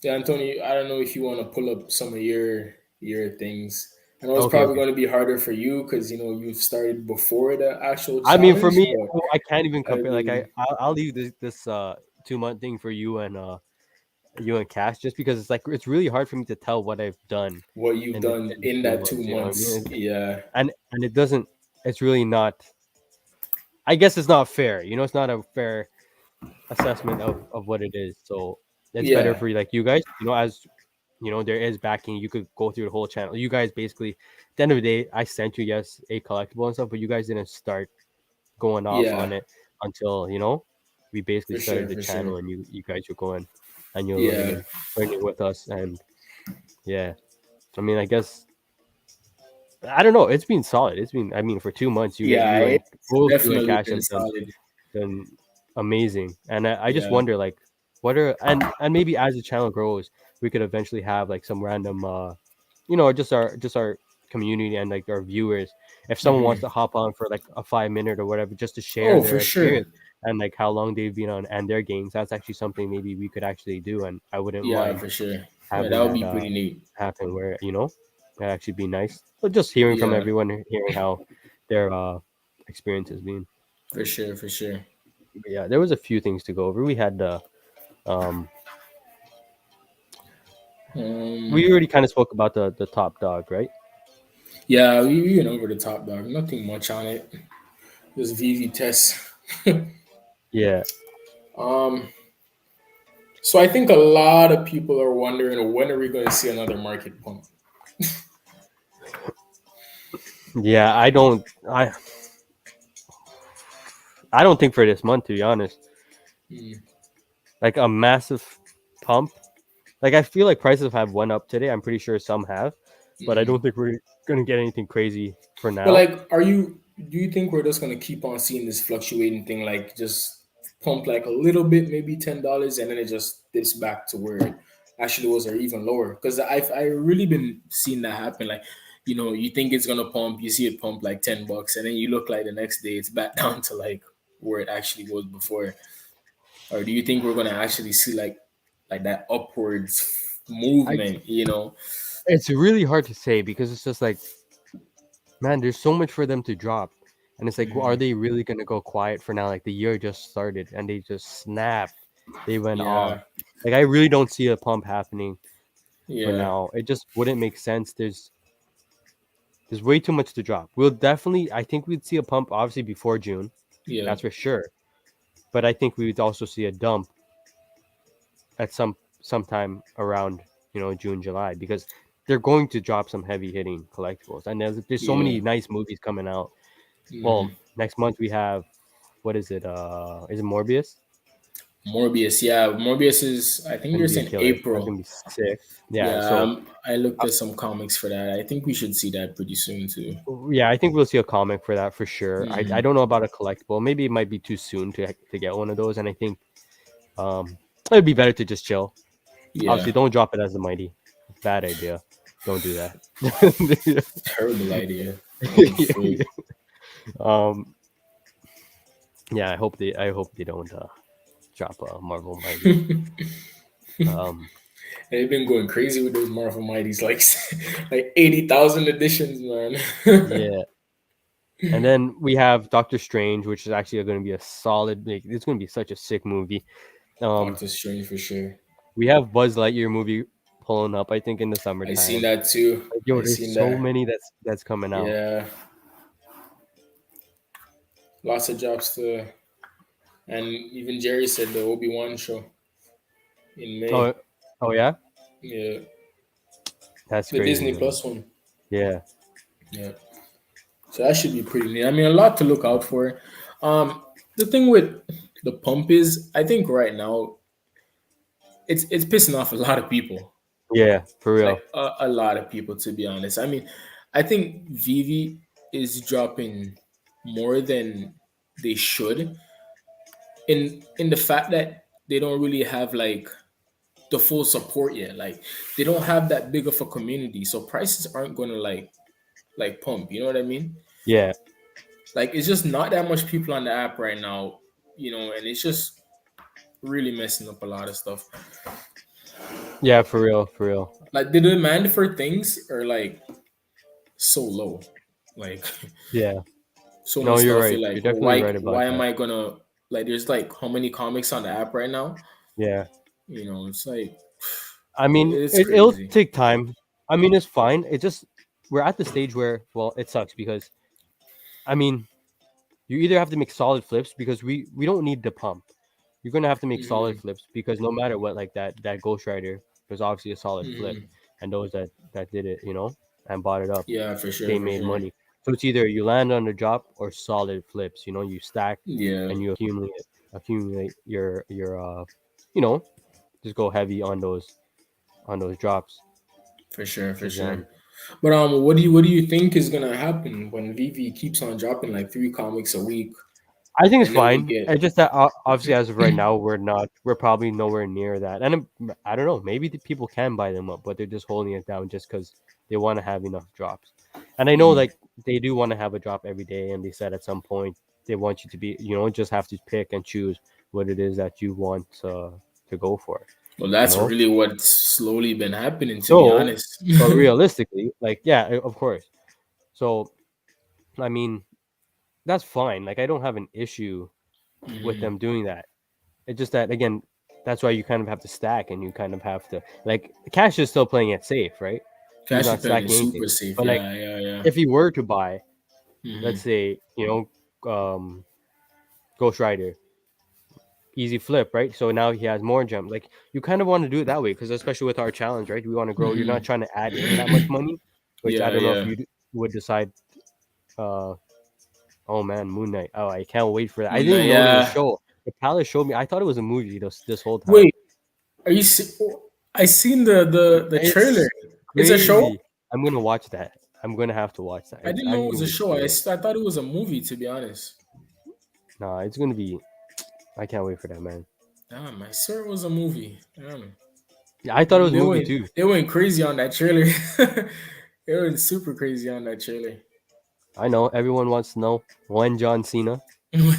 Speaker 2: Yeah, Antonio, I don't know if you want to pull up some of your things. I know it's
Speaker 1: Okay,
Speaker 2: probably
Speaker 1: okay.
Speaker 2: going to be harder for you because you've started before the actual
Speaker 1: I mean, for
Speaker 2: challenge,
Speaker 1: me,
Speaker 2: but
Speaker 1: I can't even
Speaker 2: I
Speaker 1: compare. Like,
Speaker 2: mean,
Speaker 1: I'll leave this 2 month thing for you and Cash, just because it's like it's really hard for me to tell what I've done
Speaker 2: what you've
Speaker 1: in
Speaker 2: done
Speaker 1: the
Speaker 2: in
Speaker 1: two
Speaker 2: that two
Speaker 1: months. You know what I
Speaker 2: months,
Speaker 1: mean?
Speaker 2: yeah,
Speaker 1: And it doesn't. It's really not. I guess it's not fair. It's not a fair assessment of what it is. So it's better
Speaker 2: yeah,
Speaker 1: for like you guys. As there is backing. You could go through the whole channel. You guys basically, at the end of the day, I sent you yes a collectible and stuff, but you guys didn't start going off on
Speaker 2: yeah,
Speaker 1: it until we basically started the
Speaker 2: for sure,
Speaker 1: channel, and you guys were going and you're
Speaker 2: yeah,
Speaker 1: learning with us. And yeah, I mean, I guess I don't know, it's been solid. It's been, I mean, for 2 months
Speaker 2: yeah.
Speaker 1: you and
Speaker 2: It's
Speaker 1: both you and
Speaker 2: definitely
Speaker 1: Cash
Speaker 2: been
Speaker 1: have
Speaker 2: solid.
Speaker 1: done amazing. And I just
Speaker 2: Yeah,
Speaker 1: wonder, like, what are and maybe as the channel grows, we could eventually have like some random just our community and like our viewers, if someone wants
Speaker 2: hmm.
Speaker 1: to hop on for like a 5 minute or whatever, just to share
Speaker 2: Oh, for
Speaker 1: their
Speaker 2: sure.
Speaker 1: experience and like how long they've been on and their games. That's actually something maybe we could actually do, and I wouldn't
Speaker 2: Yeah,
Speaker 1: mind
Speaker 2: for sure. Yeah,
Speaker 1: having
Speaker 2: that would
Speaker 1: that
Speaker 2: be pretty neat.
Speaker 1: happen, where that actually be nice. But just hearing from
Speaker 2: Yeah,
Speaker 1: everyone, hearing how their experience has been.
Speaker 2: for sure, for sure.
Speaker 1: But yeah, there was a few things to go over. We had um
Speaker 2: Um,
Speaker 1: we already kind of spoke about the top dog, right?
Speaker 2: yeah, we went over the top dog. Nothing much on it. Just VV test.
Speaker 1: Yeah.
Speaker 2: um, so I think a lot of people are wondering when are we going to see another market pump?
Speaker 1: Yeah, I don't think for this month, to be honest.
Speaker 2: Mm,
Speaker 1: Like a massive pump. Like I feel like prices have went up today. I'm pretty sure some have, but I
Speaker 2: mm.
Speaker 1: don't think we're gonna get anything crazy for
Speaker 2: But
Speaker 1: now.
Speaker 2: like, do you think we're just going to keep on seeing this fluctuating thing, like just pump like a little bit, maybe $10, and then it just dips back to where it actually was, or even lower? Because I really been seeing that happen. Like, you think it's gonna pump, you see it pump like $10, and then you look like the next day it's back down to like where it actually was before. Or do you think we're gonna actually see like that upwards
Speaker 1: I
Speaker 2: movement?
Speaker 1: It's really hard to say because it's just like, man, there's so much for them to drop. And it's like, well, are
Speaker 2: Mhm.
Speaker 1: they really gonna go quiet for now? Like the year just started and they just snapped. They went off.
Speaker 2: Yeah,
Speaker 1: Like I really don't see a pump happening for
Speaker 2: yeah,
Speaker 1: now. It just wouldn't make sense. There's way too much to drop. We'll definitely, I think we'd see a pump obviously before June.
Speaker 2: yeah,
Speaker 1: That's for sure. But I think we would also see a dump at sometime around June, July, because they're going to drop some heavy hitting collectibles. And there's so
Speaker 2: yeah.
Speaker 1: many nice movies coming out.
Speaker 2: Hmm.
Speaker 1: Well, next month we have, what is it Morbius?
Speaker 2: Morbius, yeah, Morbius is. I think
Speaker 1: Gonna
Speaker 2: they're
Speaker 1: be a
Speaker 2: saying
Speaker 1: killer. That's
Speaker 2: April.
Speaker 1: gonna be sick. Yeah.
Speaker 2: Yeah,
Speaker 1: So
Speaker 2: I looked
Speaker 1: uh,
Speaker 2: at some comics for that. I think we should see that pretty soon too.
Speaker 1: yeah, I think we'll see a comic for that for sure. I
Speaker 2: Hmm.
Speaker 1: don't know about a collectible. Maybe it might be too soon to get one of those. And I think it'd be better to just chill.
Speaker 2: Yeah,
Speaker 1: Obviously, don't drop it as the mighty. Bad idea. Don't do that.
Speaker 2: terrible idea. Holy freak!
Speaker 1: um, yeah, I hope they don't drop a Marvel Mighty. Um,
Speaker 2: They've been going crazy with those Marvel Mighties, like like 80,000 editions, man.
Speaker 1: yeah, and then we have Doctor Strange, which is actually going to be a solid. Like, it's going to be such a sick movie. Um,
Speaker 2: Doctor Strange for sure.
Speaker 1: we have Buzz Lightyear movie pulling up. I think in the
Speaker 2: I seen
Speaker 1: summertime.
Speaker 2: that too.
Speaker 1: Like, yo,
Speaker 2: I
Speaker 1: there's
Speaker 2: seen
Speaker 1: so
Speaker 2: that.
Speaker 1: many that's coming out.
Speaker 2: Yeah, lots of drops to, and even Jerry said the Obi-Wan show in
Speaker 1: Oh,
Speaker 2: May.
Speaker 1: oh yeah,
Speaker 2: Yeah,
Speaker 1: that's
Speaker 2: the
Speaker 1: crazy,
Speaker 2: Disney
Speaker 1: man.
Speaker 2: Plus one.
Speaker 1: Yeah,
Speaker 2: Yeah, so that should be pretty neat. I mean, a lot to look out for. Um, the thing with the pump is, I think right now it's pissing off a lot of people,
Speaker 1: yeah, for real.
Speaker 2: like a lot of people, to be honest. I mean, I think VeVe is dropping more than they should, in the fact that they don't really have like the full support yet. Like they don't have that big of a community, so prices aren't gonna like pump. You know what I mean?
Speaker 1: Yeah,
Speaker 2: Like it's just not that much people on the app right now, and it's just really messing up a lot of stuff.
Speaker 1: yeah, for real, for real.
Speaker 2: Like the demand for things are like so low. Like
Speaker 1: Yeah.
Speaker 2: so
Speaker 1: No,
Speaker 2: much
Speaker 1: you're
Speaker 2: stuff.
Speaker 1: right.
Speaker 2: You're like,
Speaker 1: You're
Speaker 2: well,
Speaker 1: definitely right
Speaker 2: why
Speaker 1: about
Speaker 2: am
Speaker 1: that.
Speaker 2: I gonna like? There's like how many comics on the app right now?
Speaker 1: Yeah.
Speaker 2: It's like
Speaker 1: I mean,
Speaker 2: it's
Speaker 1: it'll
Speaker 2: crazy.
Speaker 1: take time. I mean, it's fine. It just we're at the stage where, well, it sucks because I mean, you either have to make solid flips because we don't need the pump. You're gonna have to make solid
Speaker 2: Hmm.
Speaker 1: flips because no matter what, like that Ghost Rider was obviously a solid flip,
Speaker 2: Hmm.
Speaker 1: and those that did it, and bought it up,
Speaker 2: Yeah, for sure,
Speaker 1: they
Speaker 2: for
Speaker 1: made
Speaker 2: sure.
Speaker 1: money. So it's either you land on the drop or solid flips. You stack
Speaker 2: Yeah,
Speaker 1: and you accumulate you know, just go heavy on those drops.
Speaker 2: for sure, for
Speaker 1: Cause
Speaker 2: sure. But what do you think is gonna happen when VV keeps on dropping like three comics a week,
Speaker 1: I think it's
Speaker 2: and then we
Speaker 1: fine.
Speaker 2: get
Speaker 1: It's just that obviously as of right now, we're probably nowhere near that. And I don't know, maybe the people can buy them up, but they're just holding it down just because they want to have enough drops. And I know
Speaker 2: Mhm.
Speaker 1: like they do want to have a drop every day, and they said at some point they want you to be, just have to pick and choose what it is that you want to go for.
Speaker 2: Well,
Speaker 1: You
Speaker 2: that's
Speaker 1: know.
Speaker 2: really what's slowly been happening, to be
Speaker 1: So,
Speaker 2: honest.
Speaker 1: but realistically, like yeah, of course. So I mean that's fine. Like I don't have an issue with
Speaker 2: Hmm.
Speaker 1: them doing that. It's just that again, that's why you kind of have to stack and you kind of have to like Cash is still playing it safe, right? He's
Speaker 2: Cash
Speaker 1: not
Speaker 2: is playing it
Speaker 1: stacking anything.
Speaker 2: super safe.
Speaker 1: But like
Speaker 2: Yeah, yeah, yeah.
Speaker 1: if he were to buy, let's
Speaker 2: Hmm.
Speaker 1: say, Ghost Rider, easy flip, right? So now he has more gems. Like you kind of want to do it that way because especially with our challenge, right? We want to grow. You're not
Speaker 2: Hmm.
Speaker 1: trying to add in that much money, which I
Speaker 2: Yeah,
Speaker 1: don't know if
Speaker 2: yeah.
Speaker 1: you would decide. Uh, oh man, Moon Knight. Oh, I can't wait for that. I
Speaker 2: Moon
Speaker 1: didn't even
Speaker 2: Knight,
Speaker 1: know it was a
Speaker 2: yeah.
Speaker 1: show. The Palace showed me. I thought it was a movie this whole time.
Speaker 2: Wait, are you? I seen the trailer.
Speaker 1: It's
Speaker 2: It's a show.
Speaker 1: crazy. I'm gonna watch that. I'm gonna have to watch that.
Speaker 2: I
Speaker 1: It's
Speaker 2: didn't know
Speaker 1: actually
Speaker 2: it was
Speaker 1: gonna
Speaker 2: a
Speaker 1: be
Speaker 2: show.
Speaker 1: pretty good.
Speaker 2: I thought it was a movie. To be honest,
Speaker 1: Nah, it's gonna be. I can't wait for that, man.
Speaker 2: damn, I swear it was a movie. Damn.
Speaker 1: Yeah, I
Speaker 2: I
Speaker 1: thought it
Speaker 2: mean,
Speaker 1: was a
Speaker 2: they
Speaker 1: movie
Speaker 2: went
Speaker 1: too.
Speaker 2: they went crazy on that trailer. They went super crazy on that trailer.
Speaker 1: I know everyone wants to know when John Cena.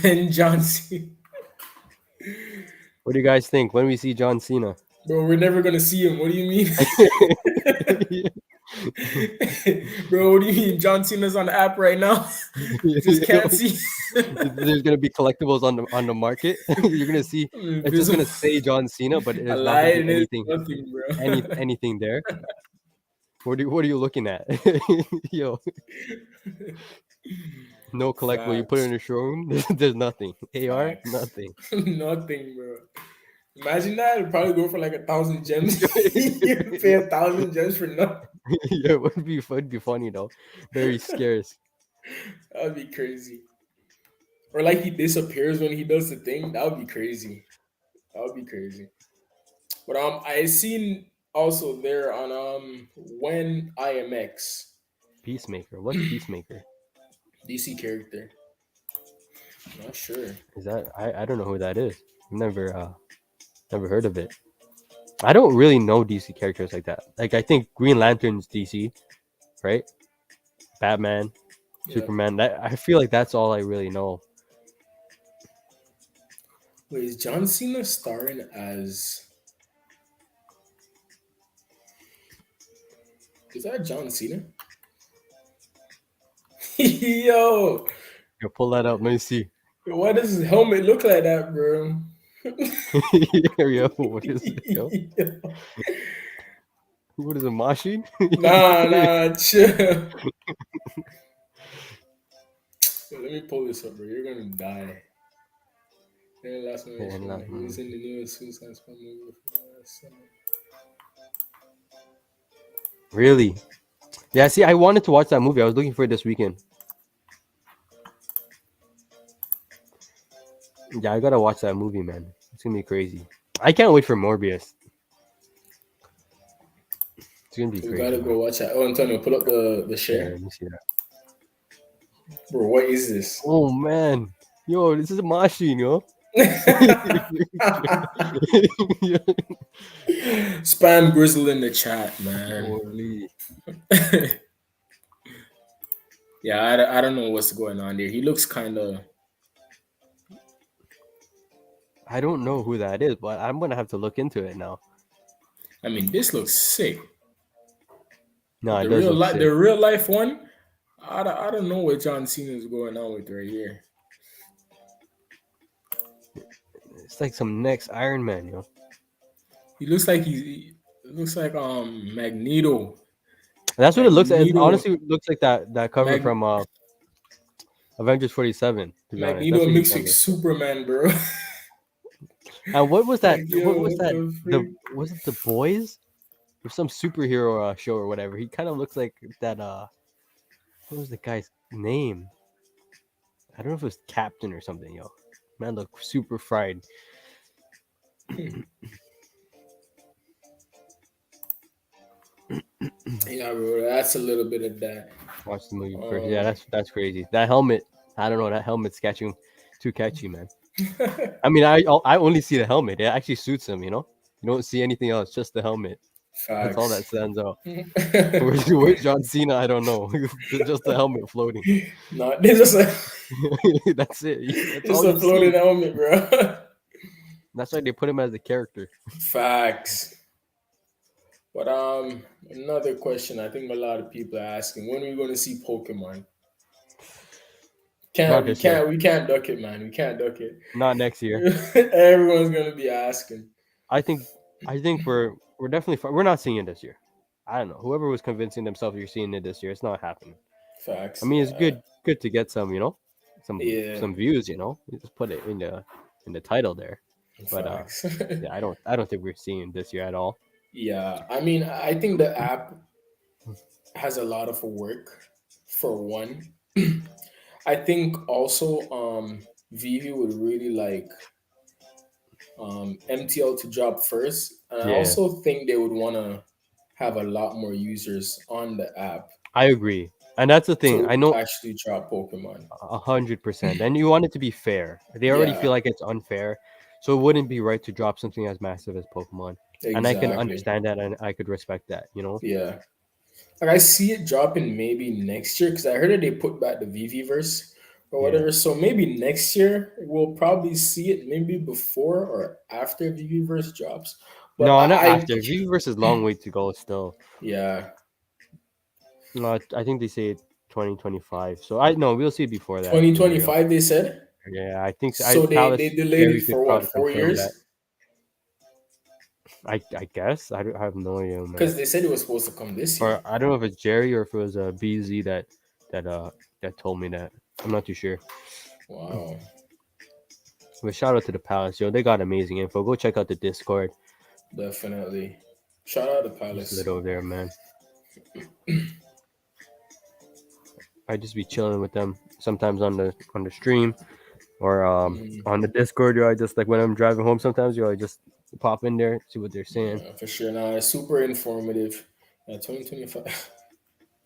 Speaker 2: When John Cena,
Speaker 1: What do you guys think when we see John Cena?
Speaker 2: bro, we're never gonna see him. What do you mean, bro? What do you mean? John Cena's on the app right now. Just can't see.
Speaker 1: There's gonna be collectibles on the market. You're gonna see.
Speaker 2: I'm
Speaker 1: It's just
Speaker 2: invisible.
Speaker 1: gonna say John Cena, but
Speaker 2: A
Speaker 1: there's not gonna be
Speaker 2: lion is nothing, bro.
Speaker 1: anything there. What are you looking at? Yo, no collectible. You put it in
Speaker 2: Facts,
Speaker 1: the showroom. There's nothing. AR,
Speaker 2: facts.
Speaker 1: nothing.
Speaker 2: Nothing, bro. Imagine that. It'd probably go for like 1,000 gems. You pay 1,000 gems for nothing.
Speaker 1: Yeah, it would be funny though. Very scarce.
Speaker 2: That would be crazy. Or like he disappears when he does the thing. That would be crazy. That would be crazy. But I seen also there on when IMX
Speaker 1: Peacemaker. What's Peacemaker?
Speaker 2: DC character. Not sure.
Speaker 1: Is that I don't know who that is. Never heard of it. I don't really know DC characters like that. Like I think Green Lantern's DC, right? Batman,
Speaker 2: Yeah.
Speaker 1: Superman. That I feel like that's all I really know.
Speaker 2: Wait, is John Cena starring as? Is that John Cena? Yo,
Speaker 1: Yo, pull that up. Let me see.
Speaker 2: why does his helmet look like that, bro?
Speaker 1: Yo, what is it, yo? What is a machine?
Speaker 2: Nah, nah, chill. Let me pull this up, bro. You're gonna die. Yeah, last
Speaker 1: And
Speaker 2: mention,
Speaker 1: last
Speaker 2: he was
Speaker 1: movie.
Speaker 2: in the newest Suicide Squad movie from last summer.
Speaker 1: Really? Yeah. See, I wanted to watch that movie. I was looking for it this weekend. Yeah, I gotta watch that movie, man. It's gonna be crazy. I can't wait for Morbius. It's gonna be
Speaker 2: We
Speaker 1: crazy,
Speaker 2: gotta
Speaker 1: man.
Speaker 2: go watch that. Oh, Antonio, pull up the
Speaker 1: Yeah,
Speaker 2: share.
Speaker 1: let me see that.
Speaker 2: Bro, what is this?
Speaker 1: Oh man, yo, this is a machine, yo.
Speaker 2: Spam Grizzle in the chat, man.
Speaker 1: Holy.
Speaker 2: Yeah, I don't know what's going on there. He looks kind of.
Speaker 1: I don't know who that is, but I'm gonna have to look into it now.
Speaker 2: I mean, this looks sick.
Speaker 1: No,
Speaker 2: But
Speaker 1: it does look
Speaker 2: the
Speaker 1: sick.
Speaker 2: real life one, I don't know what John Cena is going on with right here.
Speaker 1: It's like some next Iron Man, yo.
Speaker 2: He looks like he looks like Magneto.
Speaker 1: That's what it looks. It
Speaker 2: Magneto
Speaker 1: honestly looks like that cover
Speaker 2: Mag,
Speaker 1: from Avengers 47. To be honest, that's
Speaker 2: Magneto
Speaker 1: what he
Speaker 2: mixed
Speaker 1: kind of
Speaker 2: with
Speaker 1: looks like.
Speaker 2: Superman, bro.
Speaker 1: And what was that?
Speaker 2: Like,
Speaker 1: What
Speaker 2: yo,
Speaker 1: was
Speaker 2: what
Speaker 1: that?
Speaker 2: the
Speaker 1: The
Speaker 2: freak?
Speaker 1: was it the boys or some superhero show or whatever? He kind of looks like that. What was the guy's name? I don't know if it was Captain or something, yo. Man, look super fried.
Speaker 2: Yeah, bro, that's a little bit of that.
Speaker 1: Watch the movie first. Yeah,
Speaker 2: Um,
Speaker 1: that's crazy. That helmet. I don't know. That helmet's catching too catchy, man. I mean, I only see the helmet. It actually suits him. You don't see anything else. Just the helmet. That's all that
Speaker 2: facts.
Speaker 1: stands out. Where's John Cena? I don't know. Just the helmet floating.
Speaker 2: No, this is a
Speaker 1: That's it. That's
Speaker 2: it's
Speaker 1: all
Speaker 2: a
Speaker 1: you see.
Speaker 2: floating helmet, bro.
Speaker 1: That's why they put him as a character.
Speaker 2: Facts. But another question I think a lot of people are asking: when are we going to see Pokemon?
Speaker 1: Not this year.
Speaker 2: We can't duck it, man. We can't duck it.
Speaker 1: Not next year.
Speaker 2: Everyone's gonna be asking.
Speaker 1: I think I think we're definitely we're not seeing it this year. I don't know. Whoever was convincing themselves you're seeing it this year, it's not happening. I
Speaker 2: Facts.
Speaker 1: mean, it's good to get some,
Speaker 2: Yeah.
Speaker 1: some views. You just put it in the title there. But
Speaker 2: Facts.
Speaker 1: yeah, I don't think we're seeing it this year at all.
Speaker 2: Yeah. I mean, I think the app has a lot of work for one. I think also VeVe would really like MTL to drop first, and I
Speaker 1: Yeah,
Speaker 2: also think they would want to have a lot more users on the app
Speaker 1: I agree, and that's the thing. I
Speaker 2: to
Speaker 1: know
Speaker 2: actually drop Pokemon.
Speaker 1: 100%, and you want it to be fair. They already
Speaker 2: Yeah,
Speaker 1: feel like it's unfair, so it wouldn't be right to drop something as massive as Pokemon. And I can
Speaker 2: exactly.
Speaker 1: understand that, and I could respect that.
Speaker 2: Yeah, like I see it dropping maybe next year because I heard that they put back the VV-verse or
Speaker 1: Yeah.
Speaker 2: whatever. So maybe next year we'll probably see it maybe before or after VV-verse drops. But
Speaker 1: No, not after. V versus long way to go still.
Speaker 2: yeah,
Speaker 1: No, I think they say 2025. So I no, we'll see it before that to be real.
Speaker 2: 2025 they said.
Speaker 1: Yeah, I think so. I
Speaker 2: So they
Speaker 1: Palace
Speaker 2: delayed
Speaker 1: Jerry
Speaker 2: it
Speaker 1: could
Speaker 2: for what,
Speaker 1: probably
Speaker 2: four
Speaker 1: confirm that.
Speaker 2: years?
Speaker 1: I guess I have no idea, man.
Speaker 2: Because they said it was supposed to come this
Speaker 1: Or
Speaker 2: year.
Speaker 1: I don't know if it's Jerry or if it was BZ that that told me that. I'm not too sure.
Speaker 2: Wow,
Speaker 1: But shout out to the Palace, yo. They got amazing info. Go check out the Discord.
Speaker 2: definitely. Shout out to
Speaker 1: Just lit
Speaker 2: Palace.
Speaker 1: over there, man. I just be chilling with them sometimes on the stream or
Speaker 2: Mm,
Speaker 1: on the Discord. Yo, I just like when I'm driving home. Sometimes yo, I just pop in there, see what they're saying.
Speaker 2: yeah, for sure. Now it's super informative. Yeah, 2025.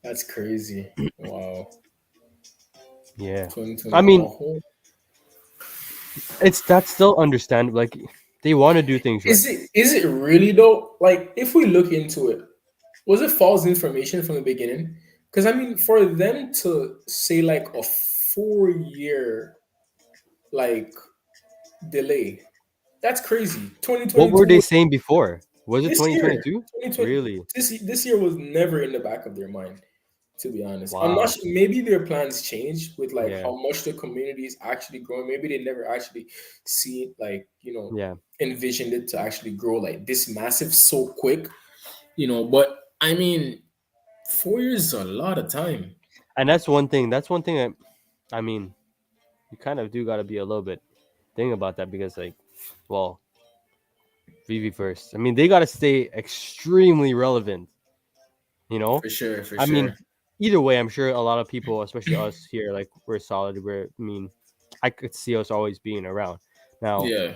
Speaker 2: That's crazy. Wow.
Speaker 1: Yeah, I
Speaker 2: 2020.
Speaker 1: mean
Speaker 2: Oh,
Speaker 1: it's that's still understandable. Like they want to do things right.
Speaker 2: is it really though? Like if we look into it, was it false information from the beginning? Because I mean, for them to say like a 4 year like delay, that's crazy.
Speaker 1: What
Speaker 2: 2022
Speaker 1: were they
Speaker 2: was
Speaker 1: saying before? Was it
Speaker 2: this year.
Speaker 1: 2022?
Speaker 2: 2020
Speaker 1: Really?
Speaker 2: this year was never in the back of their mind To be honest, I'm not
Speaker 1: Wow.
Speaker 2: sure, maybe their plans change with like
Speaker 1: Yeah.
Speaker 2: how much the community is actually growing. Maybe they never actually see it, like,
Speaker 1: Yeah.
Speaker 2: envisioned it to actually grow like this massive so quick. But I mean, 4 years is a lot of time.
Speaker 1: And that's one thing. That's one thing. I mean, you kind of do got to be a little bit thing about that because, like, well, VeVe first. I mean, they got to stay extremely relevant. You know,
Speaker 2: For sure, for
Speaker 1: I mean,
Speaker 2: sure.
Speaker 1: either way, I'm sure a lot of people, especially us here, like we're solid. I mean, I could see us always being around. Now,
Speaker 2: Yeah,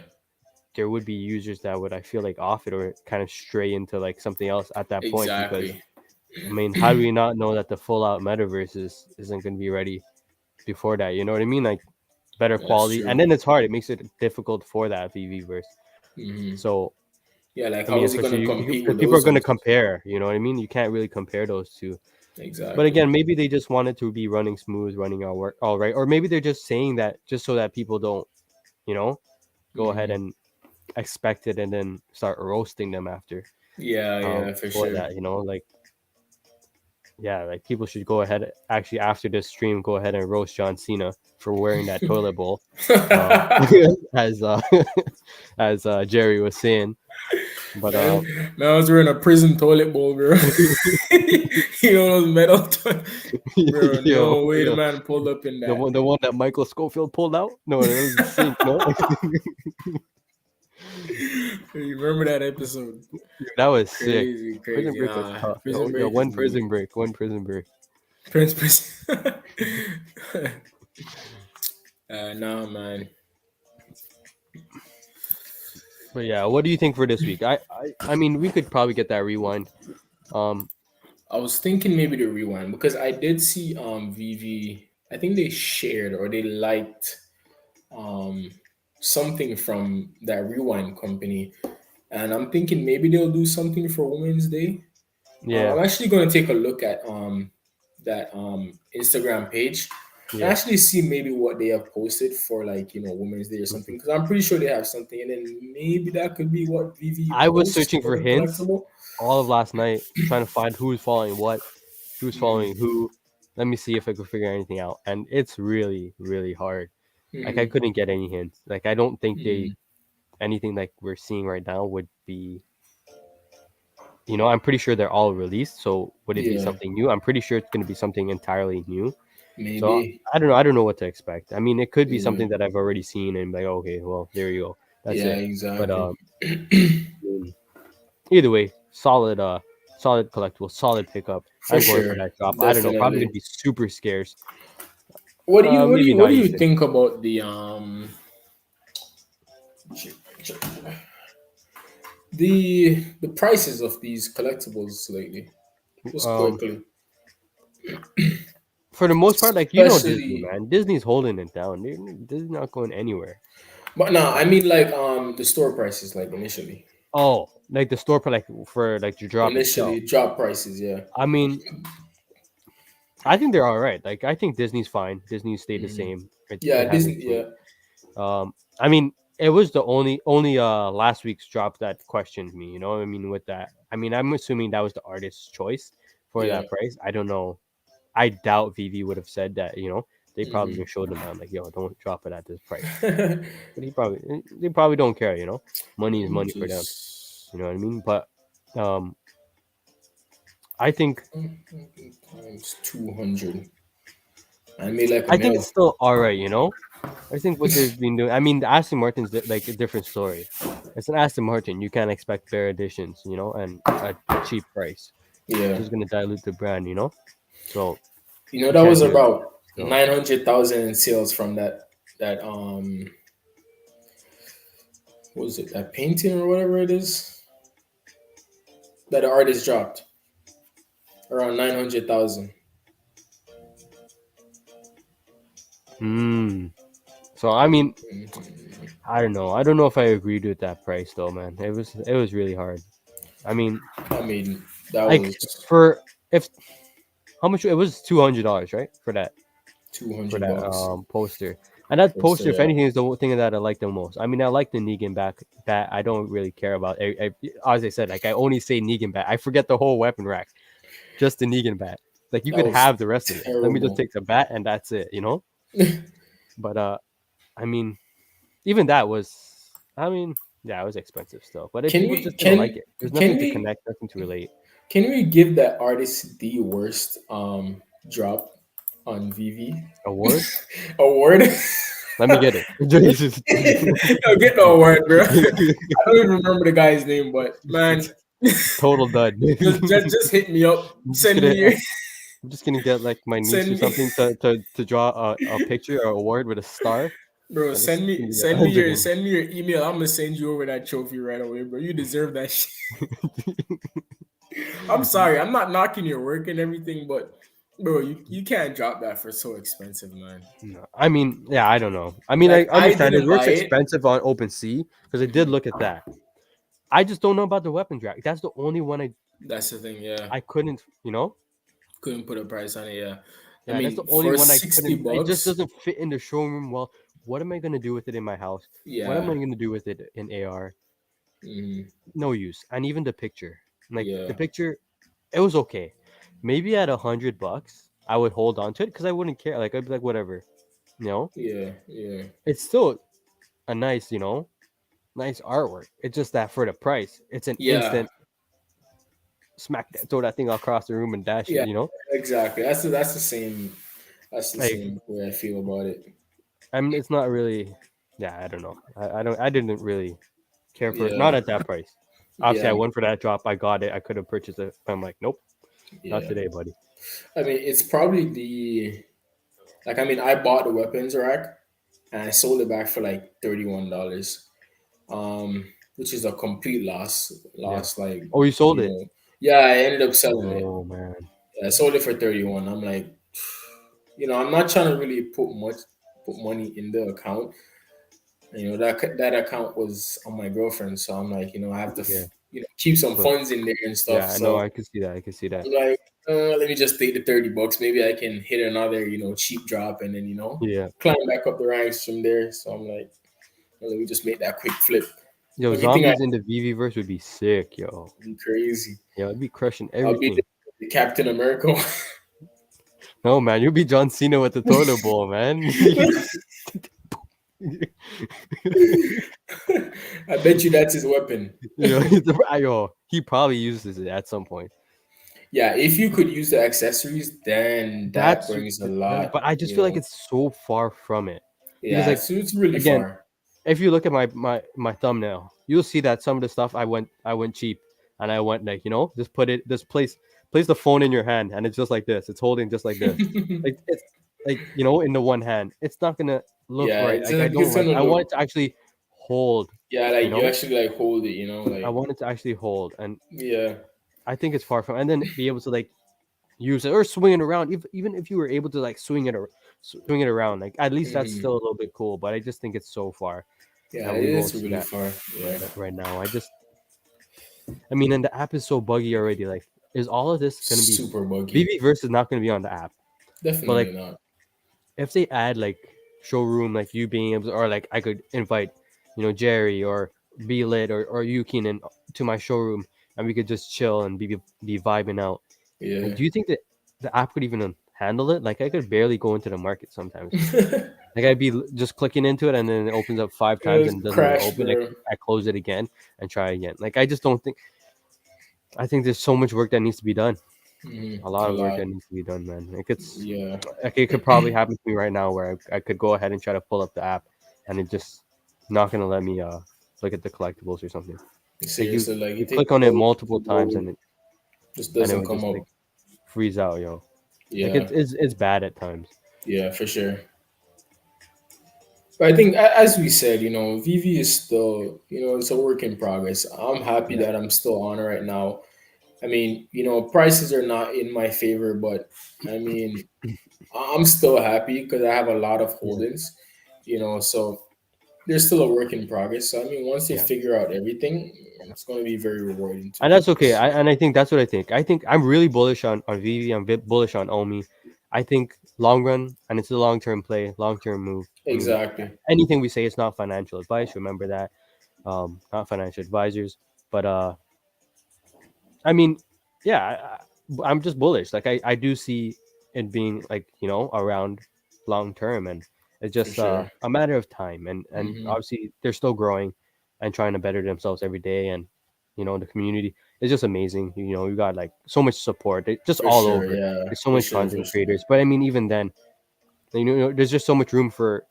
Speaker 1: there would be users that would, I feel like, off it or kind of stray into like something else at that point because,
Speaker 2: exactly.
Speaker 1: I mean, how do we not know that the full out metaverse isn't going to be ready before that? You know what I mean? Like better
Speaker 2: That's
Speaker 1: quality, and
Speaker 2: true.
Speaker 1: then it's hard. It makes it difficult for that VV verse.
Speaker 2: Hmm.
Speaker 1: So
Speaker 2: Yeah, like
Speaker 1: I
Speaker 2: how
Speaker 1: mean,
Speaker 2: is it gonna
Speaker 1: especially
Speaker 2: compete
Speaker 1: because
Speaker 2: with
Speaker 1: people are
Speaker 2: those
Speaker 1: going to
Speaker 2: ones?
Speaker 1: compare. You know what I mean? You can't really compare those two. But
Speaker 2: Exactly.
Speaker 1: again, maybe they just want it to be running smooth, running all right, or maybe they're just saying that just so that people don't, you know, go ahead
Speaker 2: Hmm.
Speaker 1: and expect it and then start roasting them after.
Speaker 2: Yeah, yeah, for
Speaker 1: For
Speaker 2: sure.
Speaker 1: that, like yeah, like people should go ahead actually after this stream, go ahead and roast John Cena for wearing that toilet bowl, um, as as Jerry was saying. But
Speaker 2: Man, I was wearing a prison toilet bowl, bro. Those metal bro.
Speaker 1: yo,
Speaker 2: No way, the
Speaker 1: yo,
Speaker 2: man pulled up in that.
Speaker 1: the one that Michael Schofield pulled out. No, that was the sink. No,
Speaker 2: You remember that episode?
Speaker 1: that was sick.
Speaker 2: Crazy,
Speaker 1: Prison
Speaker 2: crazy.
Speaker 1: break was
Speaker 2: Nah,
Speaker 1: tough.
Speaker 2: Prison
Speaker 1: Yo,
Speaker 2: Break is
Speaker 1: one
Speaker 2: lit.
Speaker 1: prison break, one prison break.
Speaker 2: Prince. Nah, man.
Speaker 1: But yeah, what do you think for this week? I mean, we could probably get that rewind. Um,
Speaker 2: I was thinking maybe to rewind because I did see VV. I think they shared or they liked um something from that rewind company, and I'm thinking maybe they'll do something for Women's Day.
Speaker 1: yeah,
Speaker 2: I'm actually going to take a look at that Instagram page and
Speaker 1: yeah.
Speaker 2: actually see maybe what they have posted for like Women's Day or something,
Speaker 1: Mhm.
Speaker 2: because I'm pretty sure they have something, and then maybe that could be what VV
Speaker 1: I was
Speaker 2: posts
Speaker 1: searching
Speaker 2: for
Speaker 1: for
Speaker 2: the
Speaker 1: hints
Speaker 2: collectible.
Speaker 1: all of last night, trying to find who's following what, who's
Speaker 2: Mm-hmm.
Speaker 1: following who. Let me see if I could figure anything out, and it's really, really hard. Like I
Speaker 2: Mm-hmm.
Speaker 1: couldn't get any hints. Like I don't think
Speaker 2: Mm-hmm.
Speaker 1: they anything like we're seeing right now would be. I'm pretty sure they're all released. So would it be
Speaker 2: Yeah,
Speaker 1: something new? I'm pretty sure it's going to be something entirely new. So
Speaker 2: maybe.
Speaker 1: I don't know. I don't know what to expect. I mean, it could be
Speaker 2: Yeah,
Speaker 1: something that I've already seen and like, okay, well, there you go. That's
Speaker 2: yeah,
Speaker 1: it. But
Speaker 2: exactly.
Speaker 1: either way, solid collectible, solid pickup.
Speaker 2: For
Speaker 1: I'm going for
Speaker 2: sure,
Speaker 1: that drop. I don't know. Probably gonna
Speaker 2: definitely.
Speaker 1: be super scarce.
Speaker 2: What do you what do
Speaker 1: Maybe
Speaker 2: you what
Speaker 1: not
Speaker 2: do you
Speaker 1: even.
Speaker 2: think about the prices of these collectibles lately? Just
Speaker 1: Um,
Speaker 2: quickly,
Speaker 1: for the most part, like Disney,
Speaker 2: especially.
Speaker 1: man. Disney's holding it down. Disney's not going anywhere.
Speaker 2: But no, I
Speaker 1: Like,
Speaker 2: mean like the store prices, like initially,
Speaker 1: oh, like the store, like for like the drop itself.
Speaker 2: drop prices. Yeah.
Speaker 1: I mean, I think they're all right. Like, I think Disney's fine. Disney stayed the
Speaker 2: Hmm.
Speaker 1: same. It
Speaker 2: Yeah,
Speaker 1: hasn't
Speaker 2: Disney.
Speaker 1: changed.
Speaker 2: Yeah.
Speaker 1: I mean, it was the only last week's drop that questioned me. You know, what I mean, with that, I mean, I'm assuming that was the artist's choice for
Speaker 2: Yeah.
Speaker 1: that price. I don't know. I doubt VV would have said that. They probably
Speaker 2: Hmm.
Speaker 1: even showed him. I'm like, yo, don't drop it at this price. But they probably don't care. Money is money for them.
Speaker 2: Just
Speaker 1: You know what I mean? But um, I think
Speaker 2: times 200. I made like a
Speaker 1: I think it's
Speaker 2: mil.
Speaker 1: still all right. I think what they've been doing. I mean, the Aston Martin's like a different story. It's an Aston Martin. You can't expect bare editions, and a cheap price. It's
Speaker 2: Yeah.
Speaker 1: just gonna dilute the brand. So you
Speaker 2: That
Speaker 1: can't
Speaker 2: was
Speaker 1: do it.
Speaker 2: about
Speaker 1: So
Speaker 2: 900,000 in sales from that what was it, that painting or whatever it is that the artist dropped, around 900,000.
Speaker 1: hmm. So I mean, I don't know. I don't know if I agreed with that price though, man. It was really hard. I mean,
Speaker 2: I mean, that
Speaker 1: like
Speaker 2: was
Speaker 1: for if how much it was $200, right?
Speaker 2: two
Speaker 1: For
Speaker 2: hundred
Speaker 1: that
Speaker 2: bucks.
Speaker 1: poster. And that
Speaker 2: Close to
Speaker 1: poster, if
Speaker 2: that.
Speaker 1: anything, is the thing that I like the most. I mean, I like the Negan back bat. I don't really care about. As I said, like I only say Negan bat. I forget the whole weapon rack, just the Negan bat. Like you
Speaker 2: That
Speaker 1: could
Speaker 2: was
Speaker 1: have the rest of it. Let me just
Speaker 2: terrible.
Speaker 1: take the bat and that's it, you know? But I mean, even that was, I mean, yeah, it was expensive still. But
Speaker 2: Can
Speaker 1: people
Speaker 2: we
Speaker 1: just didn't like it. There's nothing
Speaker 2: can
Speaker 1: to
Speaker 2: we
Speaker 1: connect, nothing to relate.
Speaker 2: can we give that artist the worst drop on VV
Speaker 1: Award?
Speaker 2: award?
Speaker 1: Let me get it.
Speaker 2: No, get no award, bro. I don't even remember the guy's name, but man,
Speaker 1: Total dud.
Speaker 2: just hit me up.
Speaker 1: I'm just
Speaker 2: Send
Speaker 1: gonna
Speaker 2: me your
Speaker 1: I'm just gonna get like my niece or
Speaker 2: send me
Speaker 1: something to draw a picture or award with a star,
Speaker 2: bro.
Speaker 1: and this is
Speaker 2: Send me
Speaker 1: gonna be 100
Speaker 2: send me your email. I'm gonna send you over that trophy right away, bro. You deserve that shit. I'm sorry. I'm not knocking your work and everything, but bro, you can't drop that for so expensive, man.
Speaker 1: No, I mean, yeah, I don't know. I mean, I
Speaker 2: Like I
Speaker 1: understand his
Speaker 2: didn't
Speaker 1: work's
Speaker 2: buy it.
Speaker 1: expensive on OpenSea because I did
Speaker 2: Mhm.
Speaker 1: look at that. I just don't know about the weapon rack. That's the only one
Speaker 2: That's the thing. Yeah,
Speaker 1: I couldn't, you know.
Speaker 2: couldn't put a price on it. Yeah, I
Speaker 1: Yeah, that's the
Speaker 2: mean
Speaker 1: only
Speaker 2: for
Speaker 1: one I
Speaker 2: 60
Speaker 1: couldn't. It just
Speaker 2: bucks.
Speaker 1: doesn't fit in the showroom well. What am I gonna do with it in my house? What am I
Speaker 2: Yeah,
Speaker 1: gonna do with it in AR?
Speaker 2: mhm,
Speaker 1: No use. And even the picture, like the
Speaker 2: yeah,
Speaker 1: picture, it was okay. Maybe at $100, I would hold on to it because I wouldn't care. Like I'd be like, whatever, you know.
Speaker 2: yeah, yeah,
Speaker 1: It's still a nice, nice artwork. It's just that for the price, it's an
Speaker 2: yeah,
Speaker 1: instant smack that, throw that thing across the room and dash it.
Speaker 2: yeah.
Speaker 1: You know,
Speaker 2: Exactly. That's the same. That's the
Speaker 1: like
Speaker 2: same way I feel about it.
Speaker 1: I mean, it's not really. Yeah, I don't know. I don't. I didn't really care for it.
Speaker 2: Yeah,
Speaker 1: Not at that price. Obviously, I
Speaker 2: yeah,
Speaker 1: went for that drop. I got it. I could have purchased it. I'm like, nope, not
Speaker 2: yeah.
Speaker 1: today, buddy.
Speaker 2: I mean, it's probably the like. I mean, I bought the weapons rack and I sold it back for like $31. Which is a complete loss.
Speaker 1: Yeah.
Speaker 2: Loss, like
Speaker 1: Oh, you sold
Speaker 2: you
Speaker 1: it.
Speaker 2: know. Yeah, I ended up selling it.
Speaker 1: Oh man.
Speaker 2: I sold it for 31. I'm like, I'm not trying to really put money in the account. That account was on my girlfriend, so I'm like, I have to
Speaker 1: Yeah.
Speaker 2: keep some
Speaker 1: But
Speaker 2: funds in there and stuff.
Speaker 1: yeah, I know.
Speaker 2: So
Speaker 1: I could see that. I could see that.
Speaker 2: I'm like, let me just take the $30. Maybe I can hit another cheap drop and then
Speaker 1: Yeah.
Speaker 2: climb back up the ranks from there. So I'm like, well, let me just make that quick flip.
Speaker 1: Yo,
Speaker 2: Everything I
Speaker 1: zombies in the VV verse would be sick, yo.
Speaker 2: be crazy.
Speaker 1: Yo, it'd be crushing
Speaker 2: I'll be
Speaker 1: everything.
Speaker 2: the Captain America.
Speaker 1: No, man, you'll be John Cena with the toilet bowl, man.
Speaker 2: I bet you that's his weapon.
Speaker 1: Yo, he probably uses it at some point.
Speaker 2: Yeah, if you could use the accessories, then that
Speaker 1: That's,
Speaker 2: brings a lot.
Speaker 1: but I just feel like it's so far from it because,
Speaker 2: Yeah,
Speaker 1: like,
Speaker 2: it's really
Speaker 1: again,
Speaker 2: far.
Speaker 1: if you look at my thumbnail, you'll see that some of the stuff I went cheap, and I went like, just just place the phone in your hand, and it's just like this. It's holding just like this, like it's like in the one hand. It's not gonna look
Speaker 2: Yeah,
Speaker 1: right.
Speaker 2: it's
Speaker 1: Like I don't
Speaker 2: it's
Speaker 1: like.
Speaker 2: gonna
Speaker 1: I want it
Speaker 2: look.
Speaker 1: to actually hold.
Speaker 2: Yeah,
Speaker 1: You
Speaker 2: like you
Speaker 1: know,
Speaker 2: actually like hold it.
Speaker 1: I
Speaker 2: Like
Speaker 1: want it to actually hold, and
Speaker 2: yeah.
Speaker 1: I think it's far from. And then be able to like use it or swing it around. Even if you were able to like swing it around, like at least that's
Speaker 2: Hmm.
Speaker 1: still a little bit cool. But I just think it's so far
Speaker 2: Yeah,
Speaker 1: that
Speaker 2: it
Speaker 1: we won't
Speaker 2: is
Speaker 1: see
Speaker 2: really
Speaker 1: that
Speaker 2: far. Yeah.
Speaker 1: right now. I mean, and the app is so buggy already. Like, is all of this gonna be
Speaker 2: Super buggy.
Speaker 1: VV Verse is not gonna be on the app, but
Speaker 2: Definitely
Speaker 1: like
Speaker 2: not.
Speaker 1: if they add like showroom, like you being able to, or like I could invite, Jerry or be lit or you Keenan to my showroom and we could just chill and be vibing out. Like,
Speaker 2: Yeah.
Speaker 1: do you think that the app could even handle it? Like, I could barely go into the market sometimes. Like, I'd be just clicking into it and then it opens up 5 times
Speaker 2: It's
Speaker 1: and doesn't even
Speaker 2: crash,
Speaker 1: open. Like,
Speaker 2: bro.
Speaker 1: I close it again and try again. Like, I just don't think. I think there's so much work that needs to be done. A lot
Speaker 2: A
Speaker 1: of work
Speaker 2: lot.
Speaker 1: that needs to be done, man.
Speaker 2: Yeah.
Speaker 1: Like it could probably happen to me right now where I could go ahead and try to pull up the app and it just not gonna let me look at the collectibles or something. Like you
Speaker 2: Seriously, like
Speaker 1: you
Speaker 2: it takes
Speaker 1: click on it
Speaker 2: load,
Speaker 1: multiple times
Speaker 2: load, just
Speaker 1: and it
Speaker 2: doesn't
Speaker 1: would
Speaker 2: come
Speaker 1: just
Speaker 2: up.
Speaker 1: like freeze out, yo. Like
Speaker 2: Yeah.
Speaker 1: it's bad at times.
Speaker 2: Yeah, for sure. But I think, as we said, VV is still, it's a work in progress. I'm happy
Speaker 1: Yeah.
Speaker 2: that I'm still on it right now. I mean, prices are not in my favor, but I mean, I'm still happy because I have a lot of
Speaker 1: Yeah.
Speaker 2: holdings, so there's still a work in progress. So, I mean, once they
Speaker 1: Yeah.
Speaker 2: figure out everything, it's going to be very rewarding to
Speaker 1: And
Speaker 2: me.
Speaker 1: that's okay. I think that's what I think. I think I'm really bullish on Vivi. I'm bullish on Omi. I think long run and it's a long term play, long term move. I mean,
Speaker 2: Exactly.
Speaker 1: anything we say is not financial advice. Remember that. Not financial advisors, but I mean, yeah. I'm just bullish. Like I do see it being like around long term, and it's
Speaker 2: For
Speaker 1: just
Speaker 2: sure.
Speaker 1: a matter of time. And
Speaker 2: Hmm.
Speaker 1: obviously they're still growing and trying to better themselves every day. And the community is just amazing. You got like so much support. Just
Speaker 2: For
Speaker 1: all
Speaker 2: sure.
Speaker 1: over.
Speaker 2: Yeah.
Speaker 1: There's so
Speaker 2: For
Speaker 1: much
Speaker 2: sure. For
Speaker 1: content
Speaker 2: sure.
Speaker 1: creators, but I mean even then, there's just so much room for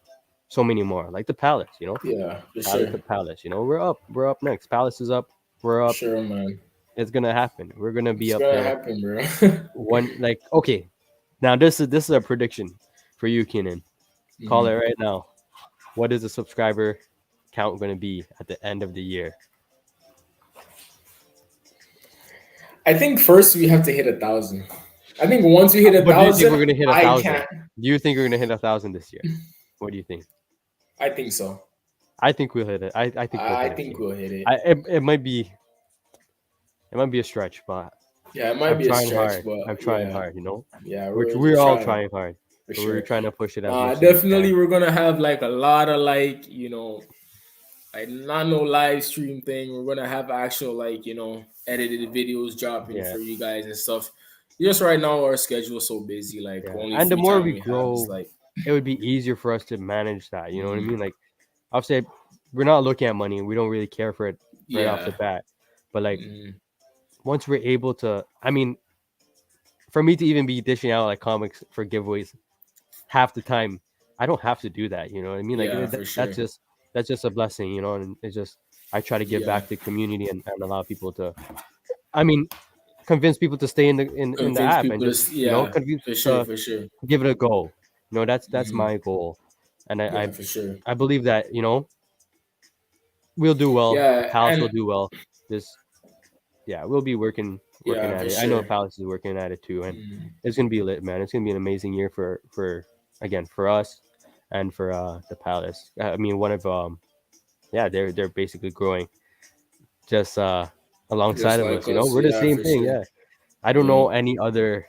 Speaker 1: so many more. Like the Palace,
Speaker 2: Yeah. For
Speaker 1: Palace,
Speaker 2: sure.
Speaker 1: the Palace. We're up next. Palace is up. We're
Speaker 2: For
Speaker 1: up.
Speaker 2: sure, man.
Speaker 1: It's gonna happen. We're gonna be
Speaker 2: It's
Speaker 1: up
Speaker 2: gonna
Speaker 1: there
Speaker 2: happen, bro.
Speaker 1: one. Like, okay, now this is a prediction for you, Keenan. Call
Speaker 2: Hmm.
Speaker 1: it right now. What is the subscriber count going to be at the end of the year?
Speaker 2: I think first we have to hit 1,000. I think once we hit a
Speaker 1: But do you think
Speaker 2: thousand,
Speaker 1: we're going to hit a
Speaker 2: I
Speaker 1: thousand?
Speaker 2: can't.
Speaker 1: Do you think we're going to hit 1,000 this year? What do you think?
Speaker 2: I think so.
Speaker 1: I think we'll hit it. I think we'll
Speaker 2: I
Speaker 1: hit it
Speaker 2: think
Speaker 1: too.
Speaker 2: we'll hit it.
Speaker 1: It might be a stretch, but
Speaker 2: Yeah, it might
Speaker 1: I'm
Speaker 2: be a
Speaker 1: trying
Speaker 2: stretch,
Speaker 1: hard.
Speaker 2: but
Speaker 1: I'm trying
Speaker 2: yeah,
Speaker 1: hard.
Speaker 2: yeah,
Speaker 1: We're
Speaker 2: we're
Speaker 1: we're all
Speaker 2: trying
Speaker 1: trying hard.
Speaker 2: for
Speaker 1: We're
Speaker 2: sure.
Speaker 1: trying to push it as
Speaker 2: Nah,
Speaker 1: much as we
Speaker 2: definitely
Speaker 1: can.
Speaker 2: we're gonna have like a lot of like like not no live stream thing. We're gonna have actual like edited videos dropping
Speaker 1: Yeah,
Speaker 2: for you guys and stuff. Just right now our schedule is so busy. Like
Speaker 1: yeah.
Speaker 2: only
Speaker 1: And the
Speaker 2: free
Speaker 1: more
Speaker 2: time
Speaker 1: we
Speaker 2: we have is
Speaker 1: grow,
Speaker 2: like
Speaker 1: it would be easier for us to manage that. You know what I
Speaker 2: mm,
Speaker 1: mean? Like, I'll say we're not looking at money. We don't really care for it right off the
Speaker 2: yeah.
Speaker 1: bat. But like
Speaker 2: Mm,
Speaker 1: once we're able to, I mean, for me to even be dishing out like comics for giveaways half the time, I don't have to do that. You know what I mean? Like
Speaker 2: yeah, for
Speaker 1: that's
Speaker 2: sure.
Speaker 1: just a blessing, and it's just I try to give
Speaker 2: Yeah.
Speaker 1: back to the community and allow people to, I mean, convince people to stay in the
Speaker 2: Convince
Speaker 1: app and
Speaker 2: people to
Speaker 1: just
Speaker 2: yeah,
Speaker 1: convince
Speaker 2: for
Speaker 1: people
Speaker 2: sure,
Speaker 1: to
Speaker 2: for sure.
Speaker 1: give it a go. That's
Speaker 2: Hmm.
Speaker 1: my goal, and I
Speaker 2: Yeah,
Speaker 1: I,
Speaker 2: for sure.
Speaker 1: I believe that we'll do well. The
Speaker 2: Yeah,
Speaker 1: palace will
Speaker 2: and
Speaker 1: do well. This Yeah, we'll be working
Speaker 2: yeah,
Speaker 1: at
Speaker 2: for
Speaker 1: it. I know
Speaker 2: sure.
Speaker 1: Palace is working at it too, and
Speaker 2: Mm,
Speaker 1: it's gonna be lit, man. It's gonna be an amazing year for again for us and for the Palace. I mean, one of yeah, they're basically growing just
Speaker 2: just
Speaker 1: alongside of
Speaker 2: like
Speaker 1: us.
Speaker 2: us,
Speaker 1: We're the
Speaker 2: yeah,
Speaker 1: same
Speaker 2: for
Speaker 1: thing.
Speaker 2: sure.
Speaker 1: Yeah, I don't
Speaker 2: Yeah.
Speaker 1: know any other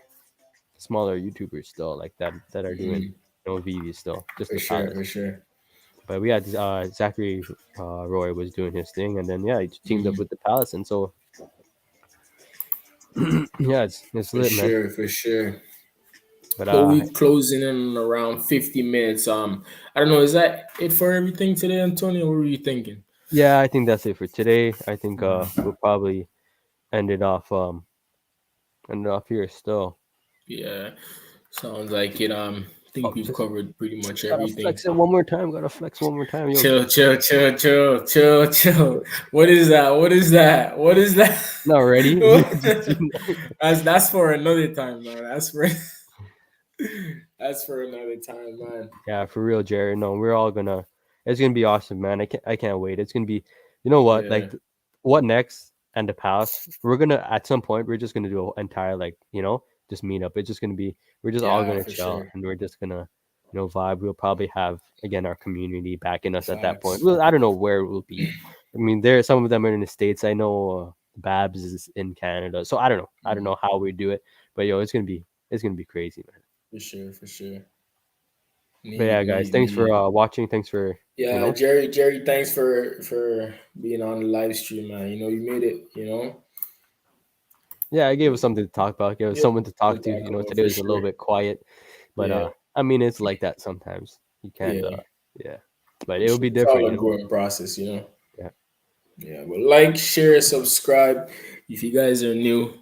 Speaker 1: smaller YouTubers still like that are doing
Speaker 2: Mm,
Speaker 1: VeVe still, just
Speaker 2: for
Speaker 1: the
Speaker 2: sure,
Speaker 1: Palace.
Speaker 2: for sure.
Speaker 1: But we had Zachary Roy was doing his thing, and then yeah, he teamed up
Speaker 2: Mm,
Speaker 1: with the Palace, and so yeah, it's
Speaker 2: for
Speaker 1: lit, man.
Speaker 2: sure, for sure.
Speaker 1: But
Speaker 2: But we closing in around 50 minutes. I don't know, is that it for everything today, Antonio? What were you thinking?
Speaker 1: yeah, I think that's it for today. I think we'll probably end it off here still.
Speaker 2: Yeah, sounds like it. I think
Speaker 1: Oh,
Speaker 2: we've
Speaker 1: just
Speaker 2: covered pretty much
Speaker 1: gotta
Speaker 2: everything.
Speaker 1: flex it one more time. Gotta flex one more time. Yo,
Speaker 2: Chill, chill, chill, chill, chill, chill. What is that? What is that? What is that?
Speaker 1: not ready.
Speaker 2: That's for another time, man. That's for another time, man.
Speaker 1: Yeah, for real, Jared. No, we're all gonna. It's gonna be awesome, man. I can't wait. It's gonna be. You know what?
Speaker 2: Yeah,
Speaker 1: Like, what next? And the past. We're gonna at some point. We're just gonna do an entire like just meet up. It's just gonna be. We're just all
Speaker 2: yeah,
Speaker 1: gonna
Speaker 2: for
Speaker 1: chill
Speaker 2: sure.
Speaker 1: and we're just gonna vibe. We'll probably have again our community backing us at that point.
Speaker 2: Facts.
Speaker 1: Well, I don't know where it will be. I mean, there some of them are in the states. I know Babs is in Canada, so I don't know. I don't
Speaker 2: Mm,
Speaker 1: know how we do it, but it's gonna be crazy, man.
Speaker 2: for sure, for sure.
Speaker 1: But yeah,
Speaker 2: Neat,
Speaker 1: guys,
Speaker 2: neat,
Speaker 1: thanks for
Speaker 2: neat.
Speaker 1: watching. Thanks for you
Speaker 2: Yeah,
Speaker 1: know,
Speaker 2: Jerry, thanks for being on the live stream, man. You made it.
Speaker 1: yeah, I gave us something to talk about. Gave us
Speaker 2: Yep.
Speaker 1: someone to
Speaker 2: To
Speaker 1: talk to.
Speaker 2: talk about
Speaker 1: Today
Speaker 2: for
Speaker 1: was a little
Speaker 2: sure.
Speaker 1: bit quiet, but
Speaker 2: Yeah,
Speaker 1: I mean, it's like that sometimes. You can't,
Speaker 2: yeah,
Speaker 1: yeah, but
Speaker 2: for
Speaker 1: it'll
Speaker 2: sure.
Speaker 1: be
Speaker 2: It's all a
Speaker 1: different.
Speaker 2: growing process.
Speaker 1: Yeah,
Speaker 2: Yeah, but like, share, subscribe. If you guys are new,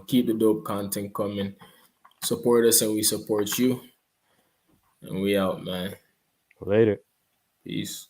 Speaker 2: keep the dope content coming. Support us and we support you. And we out, man.
Speaker 1: later.
Speaker 2: Peace.